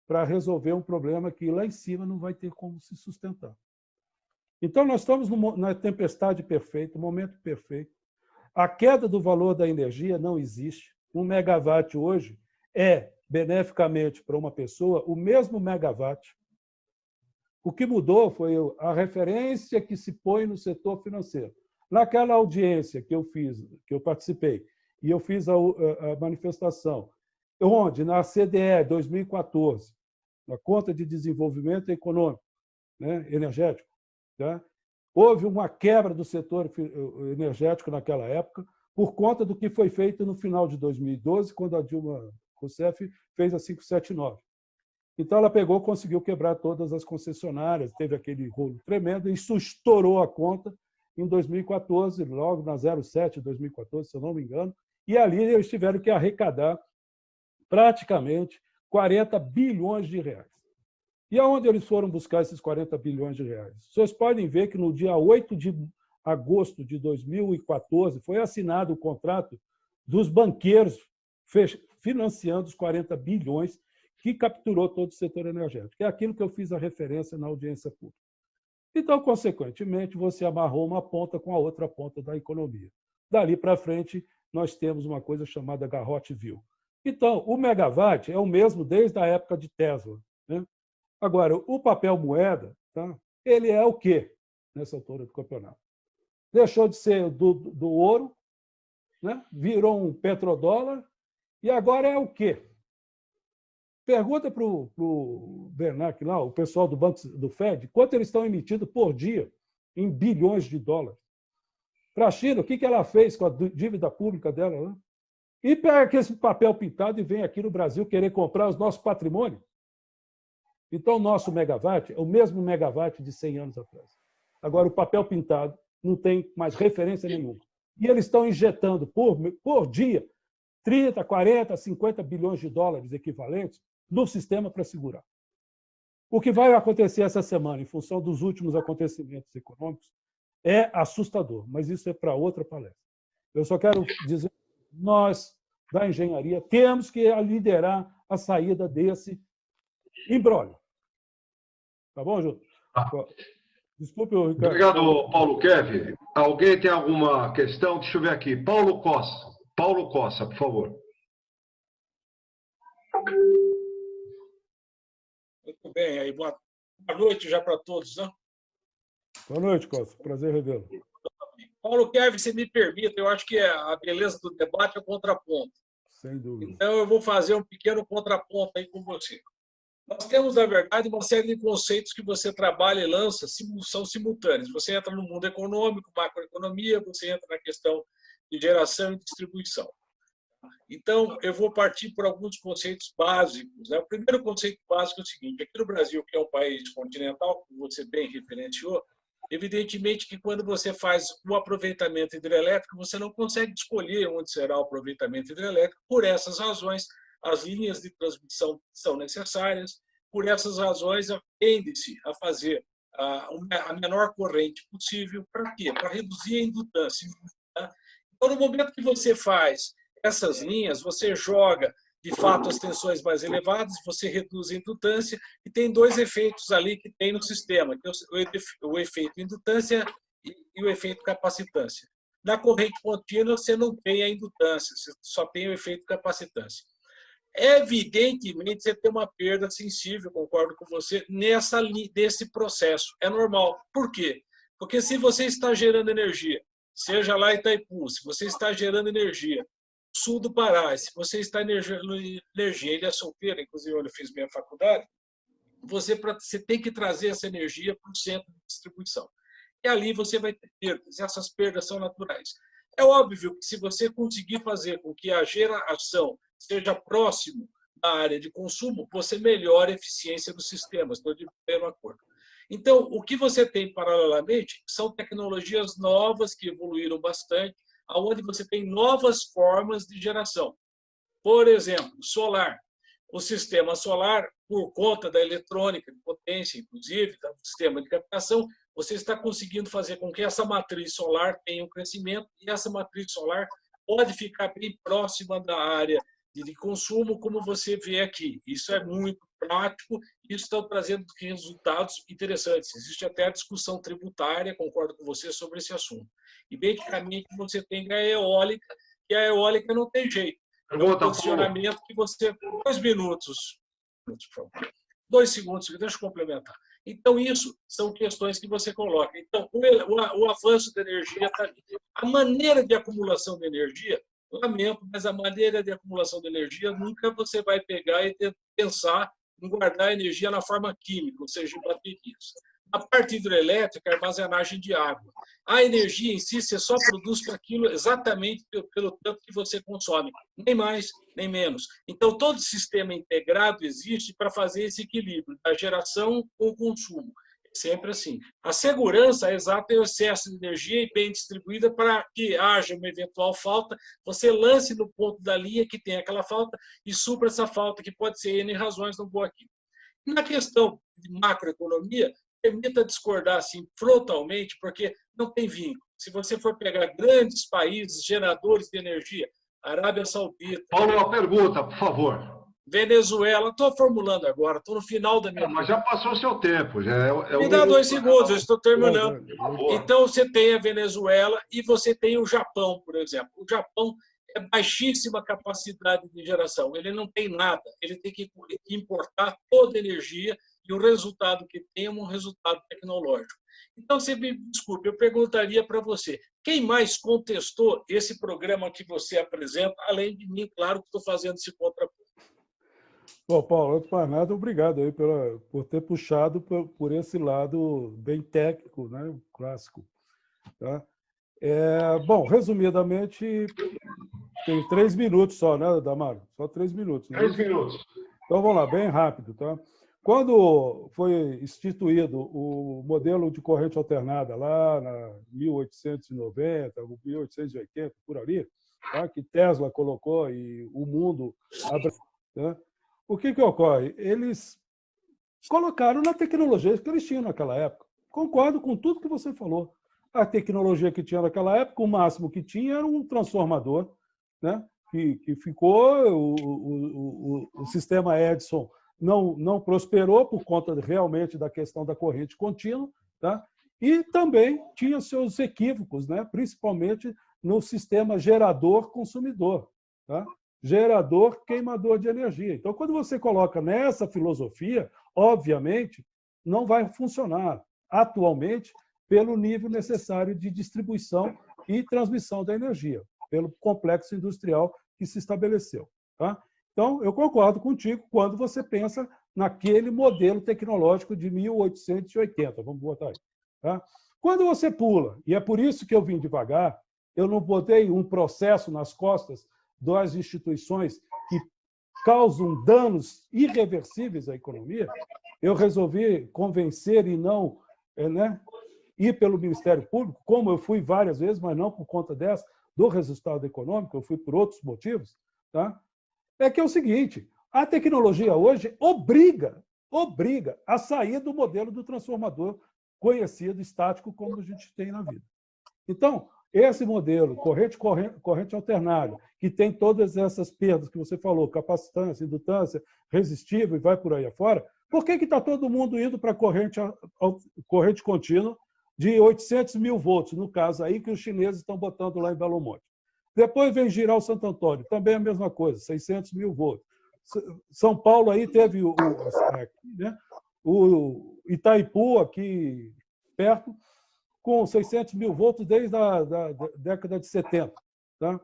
para resolver um problema que lá em cima não vai ter como se sustentar. Então, nós estamos na tempestade perfeita, no momento perfeito. A queda do valor da energia não existe. Um megawatt hoje é, beneficamente para uma pessoa, o mesmo megawatt. O que mudou foi a referência que se põe no setor financeiro. Naquela audiência que eu fiz, que eu participei, e eu fiz a manifestação, onde, na CDE 2014, na Conta de Desenvolvimento Econômico, né, energético, tá? Houve uma quebra do setor energético naquela época, por conta do que foi feito no final de 2012, quando a Dilma Rousseff fez a 579. Então, ela conseguiu quebrar todas as concessionárias, teve aquele rolo tremendo, e isso estourou a conta em 2014, logo na 07 de 2014, se eu não me engano, e ali eles tiveram que arrecadar praticamente 40 bilhões de reais. E aonde eles foram buscar esses 40 bilhões de reais? Vocês podem ver que no dia 8 de agosto de 2014 foi assinado o contrato dos banqueiros financiando os 40 bilhões que capturou todo o setor energético. É aquilo que eu fiz a referência na audiência pública. Então, consequentemente, você amarrou uma ponta com a outra ponta da economia. Dali para frente, nós temos uma coisa chamada garrote vil. Então, o megawatt é o mesmo desde a época de Tesla, né? Agora, o papel moeda, tá? Ele é o quê nessa altura do campeonato? Deixou de ser do ouro, né? Virou um petrodólar, e agora é o quê? Pergunta para o Bernanke, lá, o pessoal do Banco do Fed, quanto eles estão emitindo por dia em bilhões de dólares. Para a China, o que ela fez com a dívida pública dela? Né? E pega esse papel pintado e vem aqui no Brasil querer comprar os nossos patrimônios. Então, o nosso megawatt é o mesmo megawatt de 100 anos atrás. Agora, o papel pintado não tem mais referência nenhuma. E eles estão injetando por dia 30, 40, 50 bilhões de dólares equivalentes no sistema para segurar. O que vai acontecer essa semana, em função dos últimos acontecimentos econômicos, é assustador, mas isso é para outra palestra. Eu só quero dizer que nós, da engenharia, temos que liderar a saída desse imbróglio. Tá bom, Júlio? Desculpe, Ricardo. Obrigado, Paulo Kev. Alguém tem alguma questão? Deixa eu ver aqui. Paulo Costa. Paulo Costa, por favor. Muito bem. Aí, boa noite já para todos, né? Boa noite, Costa. Prazer revê-lo. Paulo Kev, se me permite, eu acho que a beleza do debate é o contraponto. Sem dúvida. Então, eu vou fazer um pequeno contraponto aí com você. Nós temos, na verdade, uma série de conceitos que você trabalha e lança, são simultâneos. Você entra no mundo econômico, macroeconomia, você entra na questão de geração e distribuição. Então, eu vou partir por alguns conceitos básicos. O primeiro conceito básico é o seguinte: aqui no Brasil, que é um país continental, como você bem referenciou, evidentemente que quando você faz o aproveitamento hidrelétrico, você não consegue escolher onde será o aproveitamento hidrelétrico. Por essas razões, as linhas de transmissão são necessárias. Por essas razões, tende-se a fazer a menor corrente possível. Para quê? Para reduzir a indutância. Então, no momento que você faz essas linhas, você joga, de fato, as tensões mais elevadas, você reduz a indutância, e tem dois efeitos ali que tem no sistema, que é o efeito indutância e o efeito capacitância. Na corrente contínua, você não tem a indutância, você só tem o efeito capacitância. Evidentemente, você tem uma perda sensível, concordo com você, nesse processo. É normal. Por quê? Porque se você está gerando energia seja lá em Itaipu, se você está gerando energia, sul do Pará, se você está gerando energia, Ilha Solteira, inclusive onde eu fiz minha faculdade, você tem que trazer essa energia para o centro de distribuição. E ali você vai ter perdas, e essas perdas são naturais. É óbvio que se você conseguir fazer com que a geração seja próximo da área de consumo, você melhora a eficiência dos sistemas, estou de pleno acordo. Então, o que você tem paralelamente são tecnologias novas que evoluíram bastante, onde você tem novas formas de geração. Por exemplo, solar. O sistema solar, por conta da eletrônica de potência, inclusive, do sistema de captação, você está conseguindo fazer com que essa matriz solar tenha um crescimento e essa matriz solar pode ficar bem próxima da área de consumo, como você vê aqui. Isso é muito prático e isso está trazendo resultados interessantes. Existe até a discussão tributária, concordo com você, sobre esse assunto. E bem de caminho que você tem a eólica, que a eólica não tem jeito. É um posicionamento que você... 2 minutos, por favor. 2 segundos, deixa eu complementar. Então, isso são questões que você coloca. Então, o avanço da energia está ali. A maneira de acumulação de energia, lamento, mas a maneira de acumulação de energia nunca você vai pegar e pensar em guardar energia na forma química, ou seja, em baterias. A parte hidrelétrica é armazenagem de água. A energia em si, você só produz para aquilo exatamente pelo tanto que você consome, nem mais, nem menos. Então, todo sistema integrado existe para fazer esse equilíbrio da geração com o consumo. Sempre assim. A segurança exata é o excesso de energia e bem distribuída para que haja uma eventual falta, você lance no ponto da linha que tem aquela falta e supra essa falta, que pode ser N razões, não vou aqui. Na questão de macroeconomia, permita discordar assim, frontalmente, porque não tem vínculo. Se você for pegar grandes países geradores de energia, Arábia Saudita... Paulo, uma pergunta, por favor. Venezuela, estou formulando agora, estou no final da minha... Mas já passou o seu tempo. Me dá 2 segundos, eu estou terminando. Então, você tem a Venezuela e você tem o Japão, por exemplo. O Japão é baixíssima capacidade de geração, ele não tem nada, ele tem que importar toda a energia e o resultado que tem é um resultado tecnológico. Então, você me desculpe, eu perguntaria para você, quem mais contestou esse programa que você apresenta, além de mim, claro que estou fazendo esse contraponto. Bom, Paulo, antes de mais nada, obrigado aí por ter puxado por esse lado bem técnico, né, clássico. Tá? Bom, resumidamente, tem 3 minutos só, né, Damaro? Só 3 minutos. Né? 3 minutos. Então, vamos lá, bem rápido. Tá? Quando foi instituído o modelo de corrente alternada, lá na 1890, 1880, por ali, tá? Que Tesla colocou e o mundo abriu, né? O que ocorre? Eles colocaram na tecnologia que eles tinham naquela época. Concordo com tudo que você falou. A tecnologia que tinha naquela época, o máximo que tinha era um transformador, né? que ficou, o sistema Edison não prosperou por conta realmente da questão da corrente contínua, tá? E também tinha seus equívocos, né? Principalmente no sistema gerador-consumidor, tá? Gerador, queimador de energia. Então, quando você coloca nessa filosofia, obviamente, não vai funcionar atualmente pelo nível necessário de distribuição e transmissão da energia, pelo complexo industrial que se estabeleceu. Tá? Então, eu concordo contigo quando você pensa naquele modelo tecnológico de 1880, vamos botar aí. Tá? Quando você pula, e é por isso que eu vim devagar, eu não botei um processo nas costas das instituições que causam danos irreversíveis à economia, eu resolvi convencer e não ir pelo Ministério Público, como eu fui várias vezes, mas não por conta do resultado econômico, eu fui por outros motivos, tá? É que é o seguinte, a tecnologia hoje obriga a sair do modelo do transformador conhecido, estático, como a gente tem na vida. Então, esse modelo, corrente alternada, que tem todas essas perdas que você falou, capacitância, indutância, resistível e vai por aí afora, por que está todo mundo indo para a corrente contínua de 800 mil volts, no caso aí que os chineses estão botando lá em Belo Monte? Depois vem Giral Santo Antônio, também a mesma coisa, 600 mil volts. São Paulo aí teve o Itaipu, aqui perto, com 600 mil volts desde a década de 70. Tá?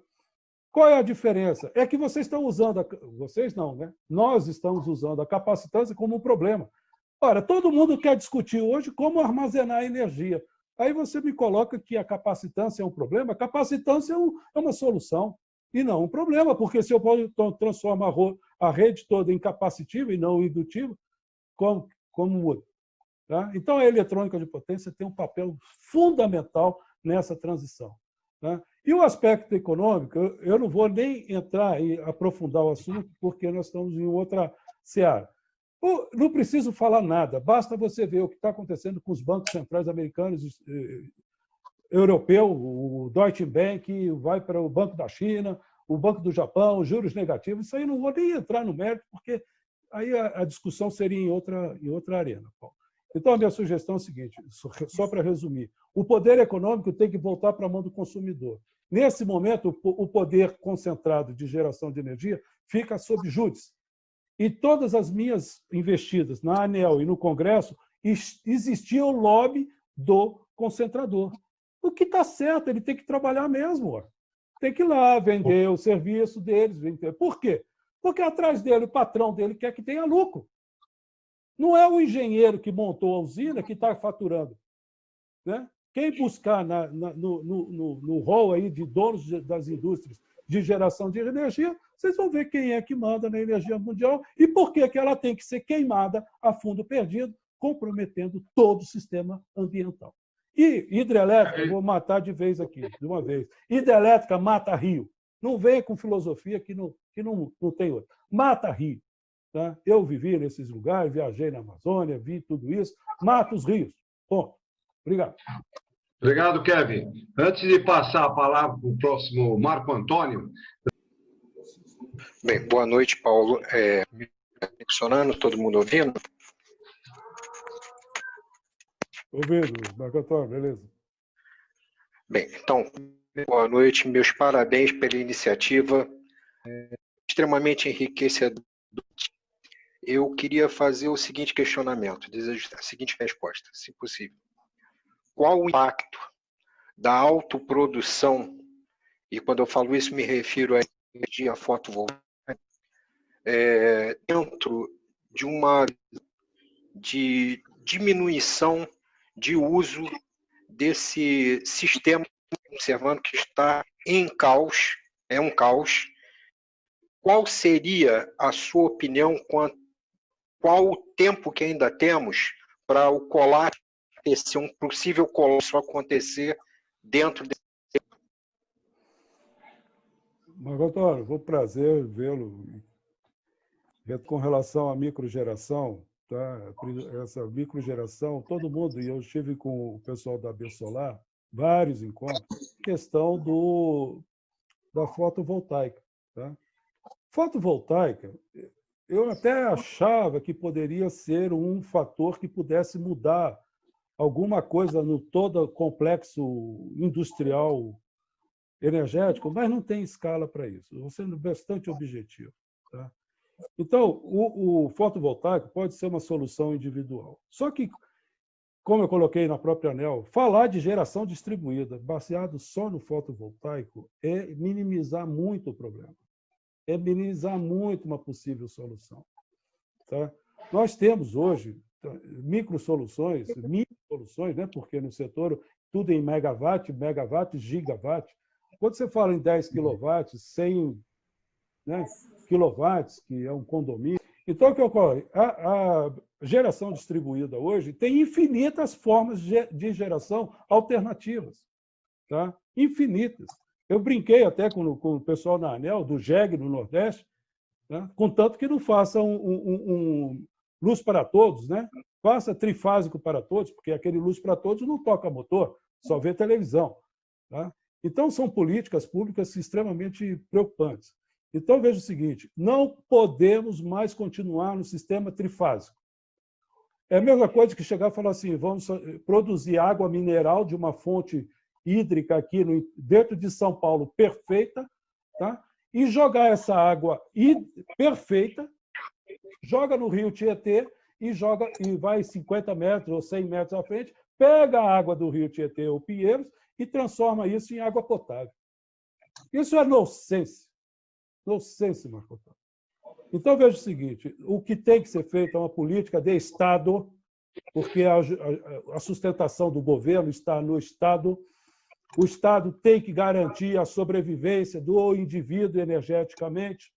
Qual é a diferença? É que vocês estão usando, vocês não, né? Nós estamos usando a capacitância como um problema. Ora, todo mundo quer discutir hoje como armazenar energia. Aí você me coloca que a capacitância é um problema. A capacitância é uma solução e não um problema, porque se eu transformar a rede toda em capacitiva e não indutiva, como muda? Tá? Então, a eletrônica de potência tem um papel fundamental nessa transição. Tá? E o aspecto econômico, eu não vou nem entrar e aprofundar o assunto, porque nós estamos em outra seara. Não preciso falar nada, basta você ver o que está acontecendo com os bancos centrais americanos, europeu, o Deutsche Bank, vai para o Banco da China, o Banco do Japão, juros negativos. Isso aí não vou nem entrar no mérito, porque aí a discussão seria em outra arena. Então, a minha sugestão é a seguinte, só para resumir, o poder econômico tem que voltar para a mão do consumidor. Nesse momento, o poder concentrado de geração de energia fica sob júdice. E todas as minhas investidas na ANEEL e no Congresso, existia o lobby do concentrador. O que está certo, ele tem que trabalhar mesmo. Ó. Tem que ir lá vender o serviço deles. Por quê? Porque atrás dele, o patrão dele quer que tenha lucro. Não é o engenheiro que montou a usina que está faturando. Né? Quem buscar no rol aí de donos das indústrias de geração de energia, vocês vão ver quem é que manda na energia mundial e por que ela tem que ser queimada a fundo perdido, comprometendo todo o sistema ambiental. E hidrelétrica, eu vou matar de vez aqui, de uma vez. Hidrelétrica mata rio. Não venha com filosofia que não tem outra. Mata rio. Tá? Eu vivi nesses lugares, viajei na Amazônia, vi tudo isso. Mata os rios. Ponto. Obrigado. Obrigado, Kevin. Antes de passar a palavra para o próximo Marco Antônio. Bem, boa noite, Paulo. Funcionando, todo mundo ouvindo? Ouvindo, Marco Antônio, beleza. Bem, então, boa noite, meus parabéns pela iniciativa, extremamente enriquecedora. Eu queria fazer o seguinte questionamento, desejo a seguinte resposta, se possível. Qual o impacto da autoprodução, e quando eu falo isso me refiro à energia fotovoltaica, dentro de diminuição de uso desse sistema, observando que está em caos, é um caos. Qual seria a sua opinião qual o tempo que ainda temos para o colapso, um possível colapso acontecer dentro desse... Marco Antônio, foi um prazer vê-lo. Com relação à microgeração, tá? Essa microgeração, todo mundo, e eu estive com o pessoal da Bessolar, vários encontros, questão da fotovoltaica. Tá? Fotovoltaica, eu até achava que poderia ser um fator que pudesse mudar alguma coisa no todo complexo industrial energético, mas não tem escala para isso. Estou sendo bastante objetivo. Tá? Então, o fotovoltaico pode ser uma solução individual. Só que, como eu coloquei na própria ANEEL, falar de geração distribuída baseado só no fotovoltaico é minimizar muito o problema. É minimizar muito uma possível solução. Tá? Nós temos hoje microsoluções, né? Porque no setor tudo em megawatt, gigawatt. Quando você fala em 10 kW, 100, né, quilowatts, que é um condomínio. Então, o que ocorre? A geração distribuída hoje tem infinitas formas de geração alternativas. Tá? Infinitas. Eu brinquei até com o pessoal na ANEEL, do GEG no Nordeste, né? Contanto que não faça um luz para todos, né? Faça trifásico para todos, porque aquele luz para todos não toca motor, só vê televisão. Tá? Então, são políticas públicas extremamente preocupantes. Então, veja o seguinte, não podemos mais continuar no sistema trifásico. É a mesma coisa que chegar e falar assim, vamos produzir água mineral de uma fonte hídrica aqui dentro de São Paulo perfeita, tá? E jogar essa água perfeita, joga no rio Tietê e vai 50 metros ou 100 metros à frente pega a água do rio Tietê ou Pinheiros e transforma isso em água potável. Isso é nonsense. Nonsense, Marco Antônio. Então, veja o seguinte, o que tem que ser feito é uma política de Estado, porque a sustentação do governo está no Estado. O Estado tem que garantir a sobrevivência do indivíduo energeticamente.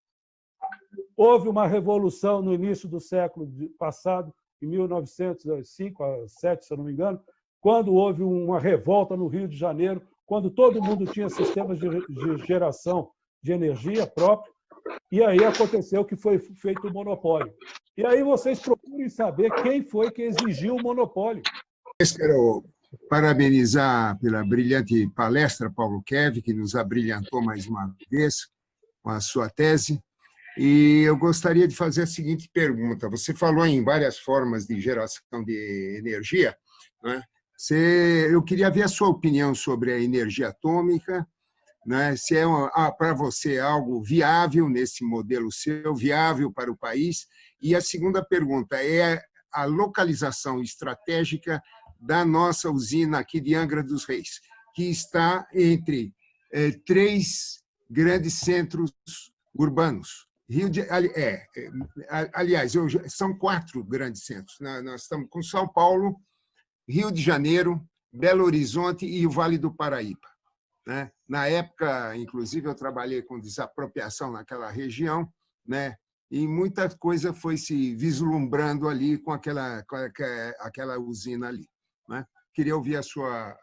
Houve uma revolução no início do século passado, em 1905 a 1907, se eu não me engano, quando houve uma revolta no Rio de Janeiro, quando todo mundo tinha sistemas de geração de energia próprio, e aí aconteceu que foi feito o monopólio. E aí vocês procurem saber quem foi que exigiu o monopólio. Quero parabenizar pela brilhante palestra, Paulo Kev, que nos abrilhantou mais uma vez com a sua tese. E eu gostaria de fazer a seguinte pergunta. Você falou em várias formas de geração de energia, né? Eu queria ver a sua opinião sobre a energia atômica, né? Se é para você algo viável nesse modelo seu, viável para o país. E a segunda pergunta é a localização estratégica da nossa usina aqui de Angra dos Reis, que está entre 3 grandes centros urbanos. Aliás, são 4 grandes centros. Nós estamos com São Paulo, Rio de Janeiro, Belo Horizonte e o Vale do Paraíba. Né? Na época, inclusive, eu trabalhei com desapropriação naquela região, né? E muita coisa foi se vislumbrando ali com aquela usina ali. Né? Queria ouvir a sua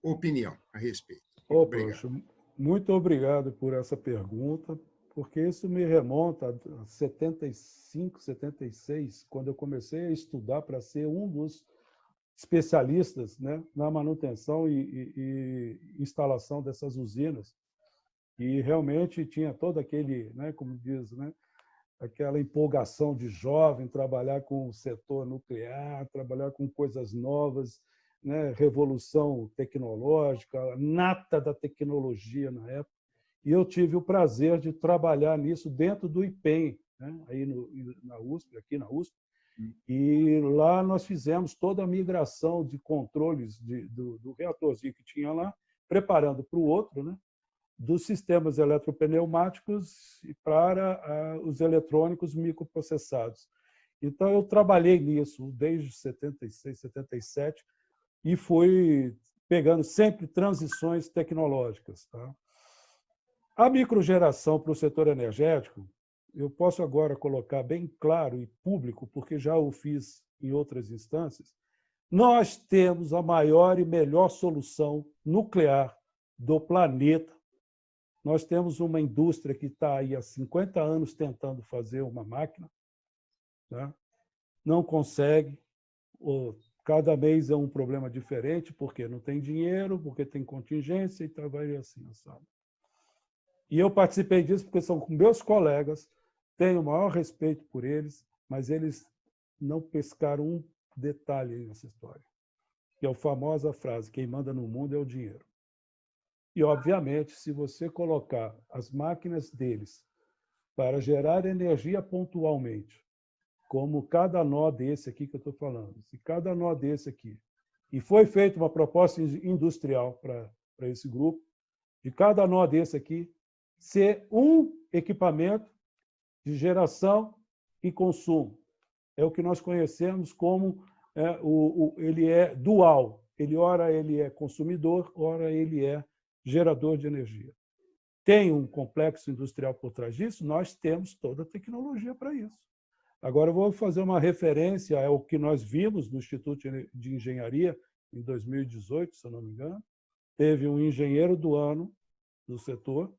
opinião a respeito. Poxa, muito obrigado por essa pergunta, porque isso me remonta a 75, 76, quando eu comecei a estudar para ser um dos especialistas, né, na manutenção e instalação dessas usinas. E realmente tinha todo aquele, né, como diz, né, aquela empolgação de jovem, trabalhar com o setor nuclear, trabalhar com coisas novas, né, revolução tecnológica, nata da tecnologia na época. E eu tive o prazer de trabalhar nisso dentro do IPEM, né, aí na USP, aqui na USP. E lá nós fizemos toda a migração de controles do reatorzinho que tinha lá, preparando para o outro, né, dos sistemas eletropneumáticos para os eletrônicos microprocessados. Então, eu trabalhei nisso desde 76, 77 e fui pegando sempre transições tecnológicas. Tá? A microgeração para o setor energético, eu posso agora colocar bem claro e público, porque já o fiz em outras instâncias, nós temos a maior e melhor solução nuclear do planeta. Nós temos uma indústria que está aí há 50 anos tentando fazer uma máquina, tá? Não consegue, cada mês é um problema diferente, porque não tem dinheiro, porque tem contingência, e vai assim, sabe? E eu participei disso porque são meus colegas, tenho o maior respeito por eles, mas eles não pescaram um detalhe nessa história, que é a famosa frase, quem manda no mundo é o dinheiro. E, obviamente, se você colocar as máquinas deles para gerar energia pontualmente, como cada nó desse aqui que eu estou falando, se cada nó desse aqui, e foi feita uma proposta industrial para esse grupo, de cada nó desse aqui ser um equipamento de geração e consumo. É o que nós conhecemos como ele é dual. Ora ele é consumidor, ora ele é gerador de energia. Tem um complexo industrial por trás disso? Nós temos toda a tecnologia para isso. Agora, eu vou fazer uma referência ao que nós vimos no Instituto de Engenharia em 2018, se eu não me engano. Teve um engenheiro do ano do setor.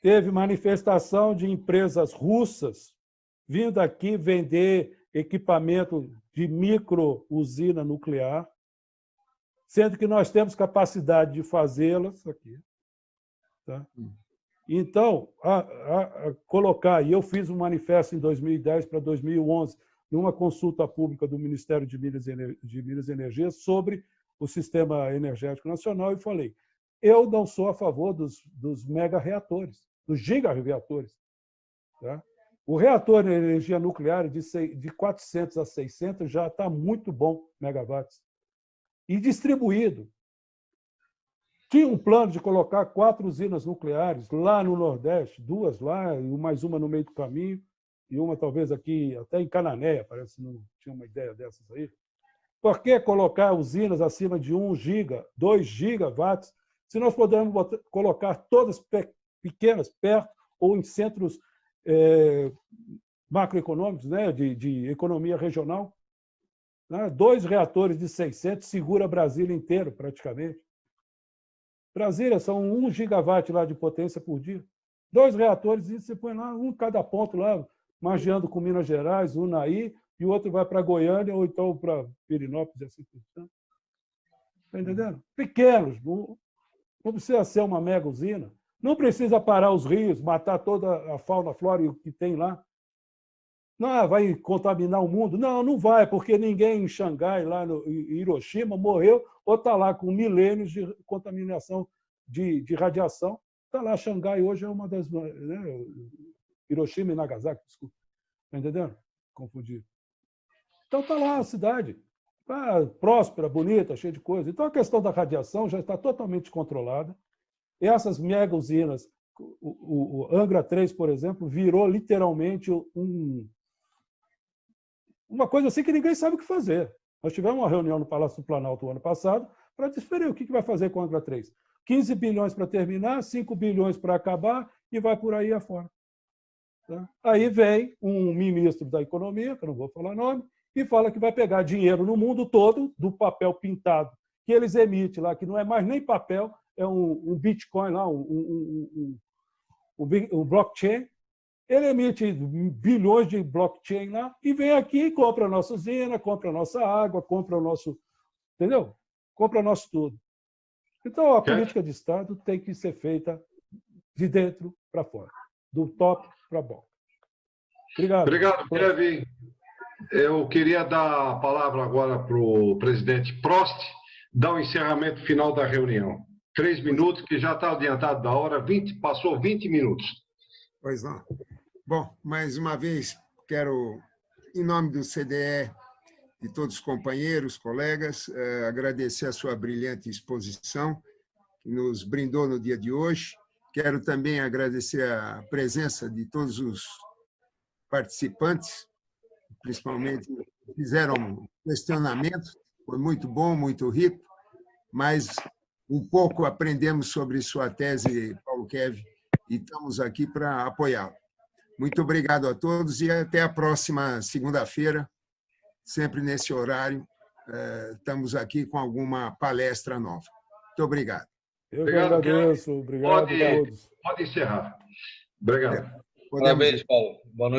Teve manifestação de empresas russas vindo aqui vender equipamento de micro-usina nuclear, sendo que nós temos capacidade de fazê-las aqui. Tá? Então, colocar, e eu fiz um manifesto em 2010 para 2011, numa consulta pública do Ministério de Minas e Energia sobre o sistema energético nacional, e falei, eu não sou a favor dos mega-reatores, dos giga-reatores. Tá? O reator de energia nuclear de 400 a 600 já está muito bom megawatts. e distribuído. Tinha um plano de colocar 4 usinas nucleares lá no Nordeste, 2 lá, e mais uma no meio do caminho, e uma talvez aqui, até em Cananéia, parece que não tinha uma ideia dessas aí. Por que colocar usinas acima de 1 giga, 2 gigawatts, se nós podemos colocar todas pequenas, perto, ou em centros macroeconômicos, né, de economia regional? 2 reatores de 600 segura Brasília inteiro, praticamente. Brasília são 1 gigawatt lá de potência por dia. 2 reatores, e você põe lá, um cada ponto lá, margeando com Minas Gerais, um aí, e o outro vai para Goiânia, ou então para Pirinópolis, assim por diante. Está entendendo? Pequenos, não precisa ser uma mega usina. Não precisa parar os rios, matar toda a fauna, a flora e o que tem lá. Não, vai contaminar o mundo? Não, não vai, porque ninguém em Xangai, lá em Hiroshima, morreu ou está lá com milênios de contaminação de radiação. Está lá, Xangai hoje é uma das... Né, Hiroshima e Nagasaki, desculpa. Está entendendo? Confundi. Então está lá a cidade, próspera, bonita, cheia de coisa. Então a questão da radiação já está totalmente controlada. Essas mega usinas, o Angra 3, por exemplo, virou literalmente uma coisa assim que ninguém sabe o que fazer. Nós tivemos uma reunião no Palácio do Planalto o ano passado para desferir o que vai fazer com o Angra 3. 15 bilhões para terminar, 5 bilhões para acabar e vai por aí afora. Tá? Aí vem um ministro da Economia, que eu não vou falar nome, e fala que vai pegar dinheiro no mundo todo do papel pintado que eles emitem lá, que não é mais nem papel, é um Bitcoin lá, um blockchain. Ele emite bilhões de blockchain lá e vem aqui e compra a nossa usina, compra a nossa água, compra o nosso... Entendeu? Compra o nosso tudo. Então, a política de Estado tem que ser feita de dentro para fora, do top para baixo. Obrigado. Obrigado, Kevin. Eu queria dar a palavra agora para o presidente Prost, dar o encerramento final da reunião. 3 minutos, que já está adiantado da hora, passou 20 minutos. Pois não. Bom, mais uma vez, quero, em nome do CDE e todos os companheiros, colegas, agradecer a sua brilhante exposição, que nos brindou no dia de hoje. Quero também agradecer a presença de todos os participantes, principalmente fizeram questionamentos, foi muito bom, muito rico, mas um pouco aprendemos sobre sua tese, Paulo Kevin, e estamos aqui para apoiá-lo. Muito obrigado a todos e até a próxima segunda-feira, sempre nesse horário. Estamos aqui com alguma palestra nova. Muito obrigado. Eu agradeço. Obrigado a todos. Pode encerrar. Obrigado. Parabéns, Paulo. Boa noite.